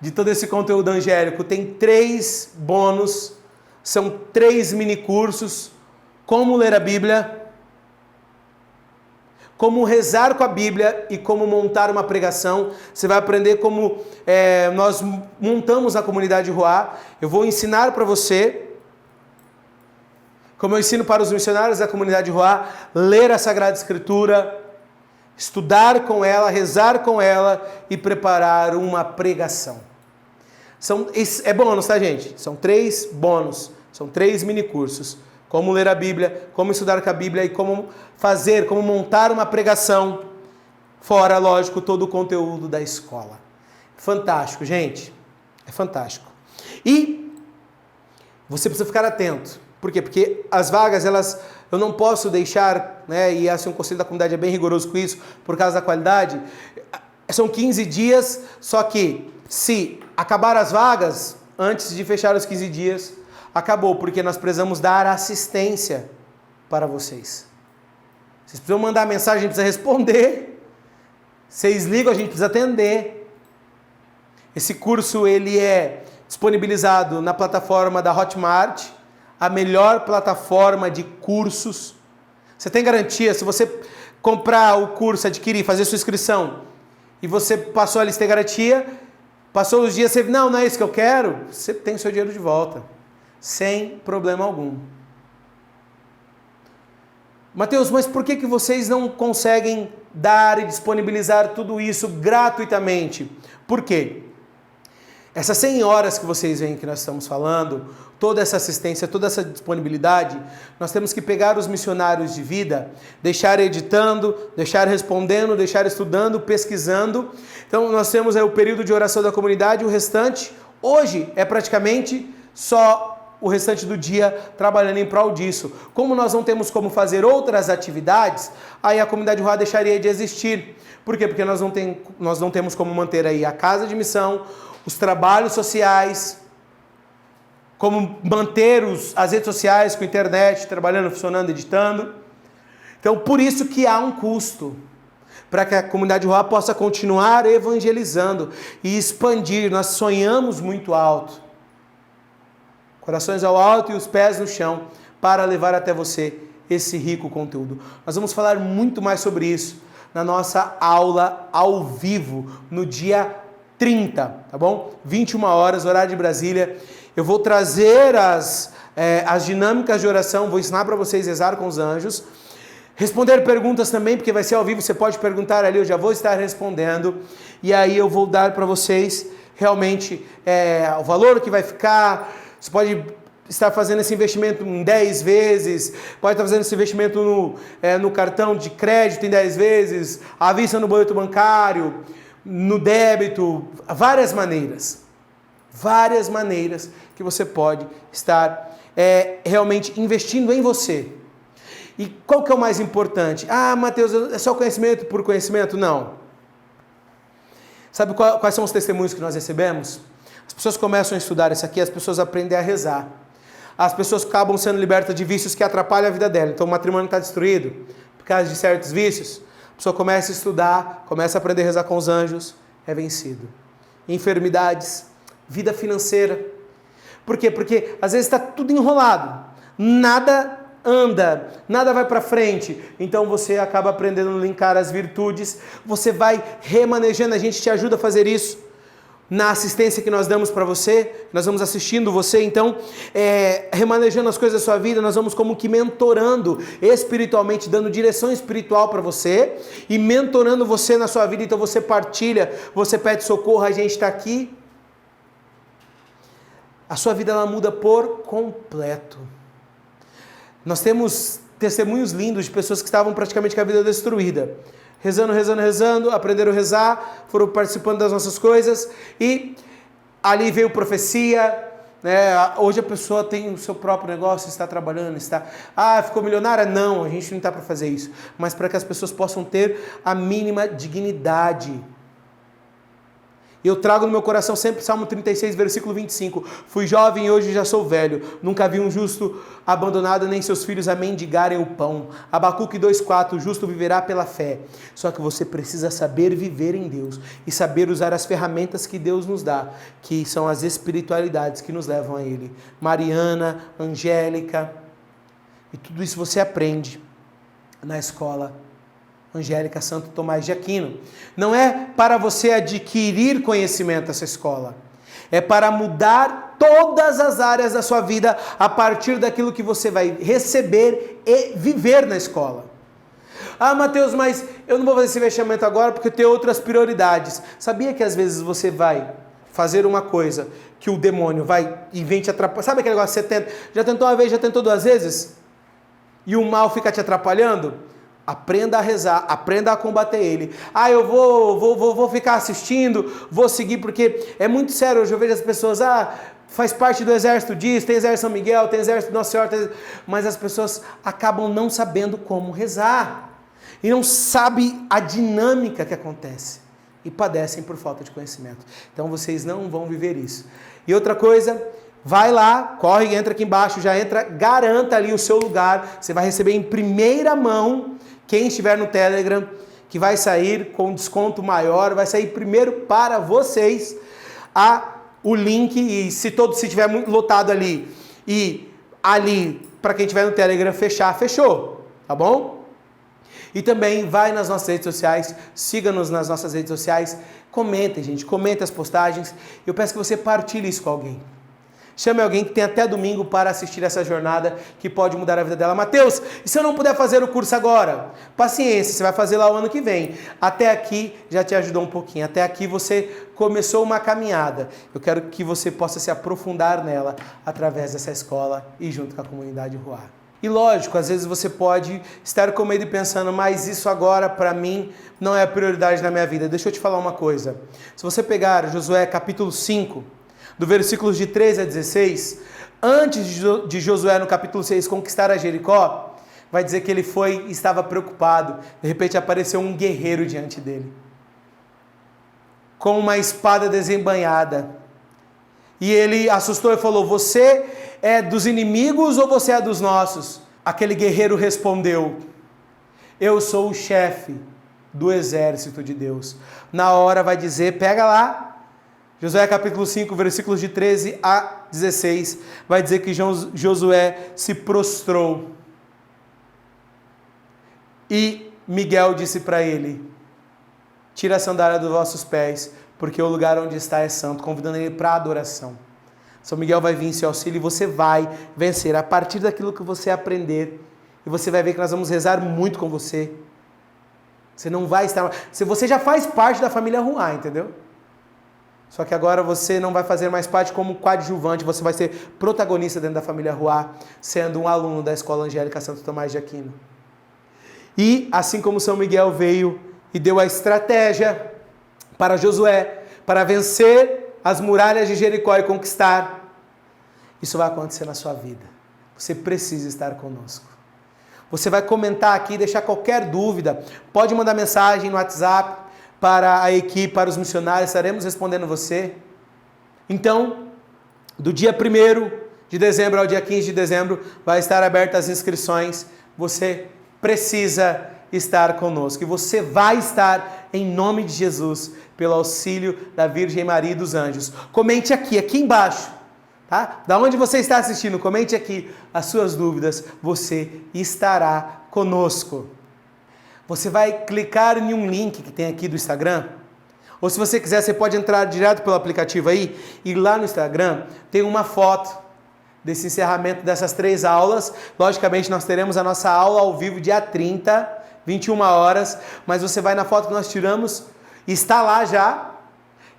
Speaker 1: De todo esse conteúdo angélico, tem 3 bônus, são 3 mini cursos, como ler a Bíblia, como rezar com a Bíblia e como montar uma pregação. Você vai aprender como nós montamos a comunidade Ruá. Eu vou ensinar para você, como eu ensino para os missionários da comunidade Ruá, ler a Sagrada Escritura, estudar com ela, rezar com ela e preparar uma pregação. É bônus, tá, gente? São 3 bônus, são 3 minicursos. Como ler a Bíblia, como estudar com a Bíblia e como montar uma pregação. Fora, lógico, todo o conteúdo da escola. Fantástico, gente. É fantástico. E você precisa ficar atento. Por quê? Porque as vagas, eu não posso deixar, né, e assim, o Conselho da Comunidade é bem rigoroso com isso, por causa da qualidade. São 15 dias, só que se acabar as vagas, antes de fechar os 15 dias, acabou, porque nós precisamos dar assistência para vocês. Vocês precisam mandar mensagem, a gente precisa responder. Vocês ligam, a gente precisa atender. Esse curso, ele é disponibilizado na plataforma da Hotmart, a melhor plataforma de cursos. Você tem garantia, se você comprar o curso, adquirir, fazer sua inscrição, e você passou a lista de garantia, passou os dias, você não é isso que eu quero, você tem o seu dinheiro de volta, sem problema algum. Mateus, mas por que vocês não conseguem dar e disponibilizar tudo isso gratuitamente? Por quê? Essas 100 horas que vocês veem que nós estamos falando, toda essa assistência, toda essa disponibilidade, nós temos que pegar os missionários de vida, deixar editando, deixar respondendo, deixar estudando, pesquisando. Então nós temos aí o período de oração da comunidade, o restante, hoje é praticamente só o restante do dia trabalhando em prol disso. Como nós não temos como fazer outras atividades, aí a comunidade rural deixaria de existir. Por quê? Porque nós não temos como manter aí a casa de missão, os trabalhos sociais, como manter as redes sociais com a internet, trabalhando, funcionando, editando. Então, por isso que há um custo, para que a comunidade rural possa continuar evangelizando e expandir. Nós sonhamos muito alto, corações ao alto e os pés no chão, para levar até você esse rico conteúdo. Nós vamos falar muito mais sobre isso na nossa aula ao vivo, no dia 30, tá bom? 21 horas, horário de Brasília. Eu vou trazer as dinâmicas de oração, vou ensinar para vocês rezar com os anjos. Responder perguntas também, porque vai ser ao vivo, você pode perguntar ali, eu já vou estar respondendo. E aí eu vou dar para vocês realmente o valor que vai ficar. Você pode estar fazendo esse investimento em 10 vezes, pode estar fazendo esse investimento no cartão de crédito em 10 vezes, à vista no boleto bancário, no débito, várias maneiras que você pode estar realmente investindo em você. E qual que é o mais importante? Mateus, é só conhecimento por conhecimento? Não. Sabe quais são os testemunhos que nós recebemos? As pessoas começam a estudar isso aqui, as pessoas aprendem a rezar. As pessoas acabam sendo libertas de vícios que atrapalham a vida dela. Então o matrimônio está destruído por causa de certos vícios. A pessoa começa a estudar, começa a aprender a rezar com os anjos, é vencido. Enfermidades, vida financeira. Por quê? Porque às vezes está tudo enrolado, nada anda, nada vai para frente. Então você acaba aprendendo a linkar as virtudes, você vai remanejando, a gente te ajuda a fazer isso. Na assistência que nós damos para você, nós vamos assistindo você, então, remanejando as coisas da sua vida, nós vamos como que mentorando espiritualmente, dando direção espiritual para você e mentorando você na sua vida. Então você partilha, você pede socorro, a gente está aqui. A sua vida ela muda por completo. Nós temos testemunhos lindos de pessoas que estavam praticamente com a vida destruída. Rezando, aprenderam a rezar, foram participando das nossas coisas e ali veio profecia, né? Hoje a pessoa tem o seu próprio negócio, está trabalhando, ficou milionária? Não, a gente não está para fazer isso, mas para que as pessoas possam ter a mínima dignidade. Eu trago no meu coração sempre Salmo 36, versículo 25. Fui jovem e hoje já sou velho. Nunca vi um justo abandonado, nem seus filhos a mendigarem o pão. Abacuque 2,4. O justo viverá pela fé. Só que você precisa saber viver em Deus e saber usar as ferramentas que Deus nos dá, que são as espiritualidades que nos levam a Ele. Mariana, Angélica. E tudo isso você aprende na escola Angélica Santo Tomás de Aquino. Não é para você adquirir conhecimento essa escola. É para mudar todas as áreas da sua vida a partir daquilo que você vai receber e viver na escola. Ah, Mateus, mas eu não vou fazer esse investimento agora porque eu tenho outras prioridades. Sabia que às vezes você vai fazer uma coisa que o demônio vai e vem te atrapalhar? Sabe aquele negócio que você tenta? Já tentou uma vez, já tentou duas vezes? E o mal fica te atrapalhando? Aprenda a rezar, aprenda a combater ele. Ah, eu vou ficar assistindo, vou seguir, porque é muito sério. Hoje eu vejo as pessoas, faz parte do exército disso, tem exército São Miguel, tem exército Nossa Senhora, mas as pessoas acabam não sabendo como rezar. E não sabem a dinâmica que acontece. E padecem por falta de conhecimento. Então vocês não vão viver isso. E outra coisa, vai lá, corre, entra aqui embaixo, já entra, garanta ali o seu lugar. Você vai receber em primeira mão. Quem estiver no Telegram, que vai sair com desconto maior, vai sair primeiro para vocês o link, e se estiver muito lotado ali, e ali, para quem estiver no Telegram, fechou, tá bom? E também vai nas nossas redes sociais, siga-nos nas nossas redes sociais, comentem, gente, comentem as postagens, eu peço que você partilhe isso com alguém. Chame alguém que tem até domingo para assistir essa jornada que pode mudar a vida dela. Mateus, e se eu não puder fazer o curso agora? Paciência, você vai fazer lá o ano que vem. Até aqui já te ajudou um pouquinho. Até aqui você começou uma caminhada. Eu quero que você possa se aprofundar nela através dessa escola e junto com a comunidade Ruá. E lógico, às vezes você pode estar com medo e pensando, mas isso agora para mim não é a prioridade na minha vida. Deixa eu te falar uma coisa. Se você pegar Josué capítulo 5, do versículos de 13 a 16, antes de Josué no capítulo 6 conquistar a Jericó, vai dizer que ele estava preocupado. De repente apareceu um guerreiro diante dele, com uma espada desembainhada. E ele assustou e falou, você é dos inimigos ou você é dos nossos? Aquele guerreiro respondeu, eu sou o chefe do exército de Deus. Na hora vai dizer, pega lá, Josué capítulo 5, versículos de 13 a 16, vai dizer que Josué se prostrou. E Miguel disse para ele, tira a sandália dos vossos pés, porque o lugar onde está é santo, convidando ele para a adoração. São Miguel vai vir em seu auxílio e você vai vencer a partir daquilo que você aprender. E você vai ver que nós vamos rezar muito com você. Você não vai estar... Você já faz parte da família Ruá, entendeu? Só que agora você não vai fazer mais parte como coadjuvante, você vai ser protagonista dentro da família Ruá, sendo um aluno da Escola Angélica Santo Tomás de Aquino. E assim como São Miguel veio e deu a estratégia para Josué, para vencer as muralhas de Jericó e conquistar, isso vai acontecer na sua vida. Você precisa estar conosco. Você vai comentar aqui, deixar qualquer dúvida, pode mandar mensagem no WhatsApp, para a equipe, para os missionários, estaremos respondendo você. Então, do dia 1º de dezembro ao dia 15 de dezembro, vai estar abertas as inscrições. Você precisa estar conosco. E você vai estar em nome de Jesus, pelo auxílio da Virgem Maria e dos anjos. Comente aqui embaixo, tá? Da onde você está assistindo, comente aqui as suas dúvidas. Você estará conosco. Você vai clicar em um link que tem aqui do Instagram, ou se você quiser, você pode entrar direto pelo aplicativo aí, e lá no Instagram tem uma foto desse encerramento dessas 3 aulas. Logicamente nós teremos a nossa aula ao vivo dia 30, 21 horas, mas você vai na foto que nós tiramos, está lá já,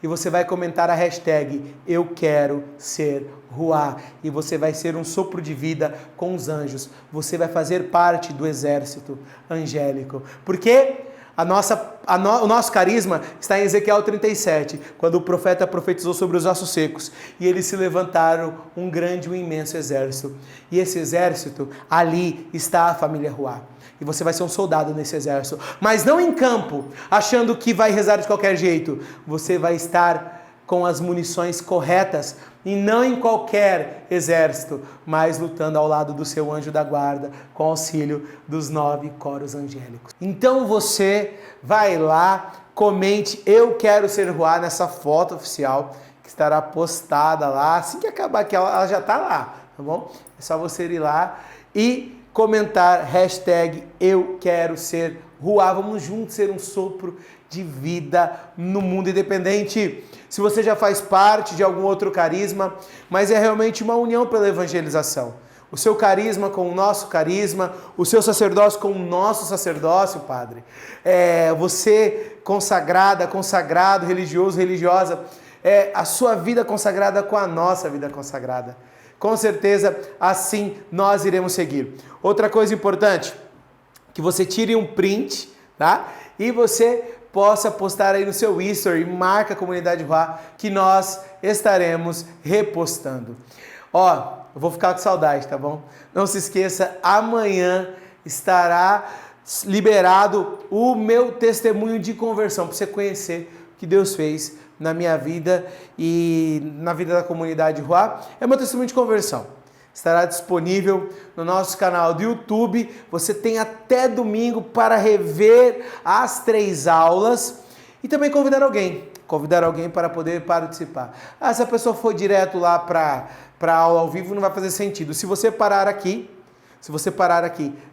Speaker 1: e você vai comentar a hashtag Eu Quero Ser Ruá, e você vai ser um sopro de vida com os anjos, você vai fazer parte do exército angélico, porque o nosso carisma está em Ezequiel 37, quando o profeta profetizou sobre os ossos secos, e eles se levantaram um grande, um imenso exército, e esse exército, ali está a família Ruá. E você vai ser um soldado nesse exército. Mas não em campo, achando que vai rezar de qualquer jeito. Você vai estar com as munições corretas. E não em qualquer exército, mas lutando ao lado do seu anjo da guarda, com auxílio dos 9 coros angélicos. Então você vai lá, comente, eu quero ser Ruá, nessa foto oficial, que estará postada lá. Assim que acabar aqui, ela já está lá, tá bom? É só você ir lá e comentar hashtag Eu Quero Ser Ruá. Vamos juntos ser um sopro de vida no mundo independente. Se você já faz parte de algum outro carisma, mas é realmente uma união pela evangelização. o seu carisma com o nosso carisma, o seu sacerdócio com o nosso sacerdócio, Padre. Você consagrada, consagrado, religioso, religiosa, a sua vida consagrada com a nossa vida consagrada. Com certeza, assim nós iremos seguir. Outra coisa importante, que você tire um print, tá? E você possa postar aí no seu history, marca a comunidade Ruá, que nós estaremos repostando. Ó, eu vou ficar com saudade, tá bom? Não se esqueça, amanhã estará liberado o meu testemunho de conversão, para você conhecer o que Deus fez na minha vida e na vida da comunidade Ruá. É meu testemunho de conversão. Estará disponível no nosso canal do YouTube. Você tem até domingo para rever as 3 aulas e também convidar alguém para poder participar. Se a pessoa for direto lá para a aula ao vivo, não vai fazer sentido. Se você parar aqui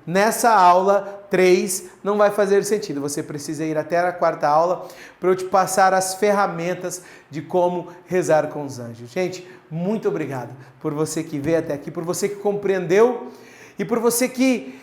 Speaker 1: nessa aula 3, não vai fazer sentido. Você precisa ir até a 4ª aula para eu te passar as ferramentas de como rezar com os anjos. Gente, muito obrigado por você que veio até aqui, por você que compreendeu e por você que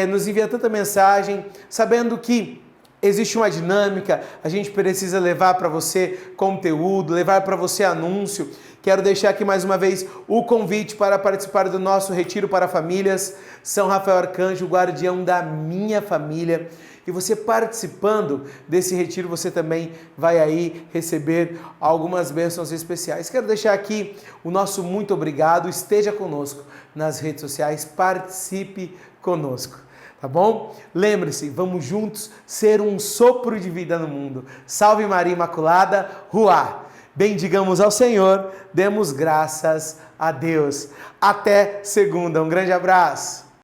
Speaker 1: nos envia tanta mensagem, sabendo que existe uma dinâmica, a gente precisa levar para você conteúdo, levar para você anúncio. Quero deixar aqui mais uma vez o convite para participar do nosso Retiro para Famílias. São Rafael Arcanjo, guardião da minha família. E você participando desse retiro, você também vai aí receber algumas bênçãos especiais. Quero deixar aqui o nosso muito obrigado. Esteja conosco nas redes sociais, participe conosco. Tá bom? Lembre-se, vamos juntos ser um sopro de vida no mundo. Salve Maria Imaculada, Ruá. Bendigamos ao Senhor, demos graças a Deus. Até segunda, um grande abraço.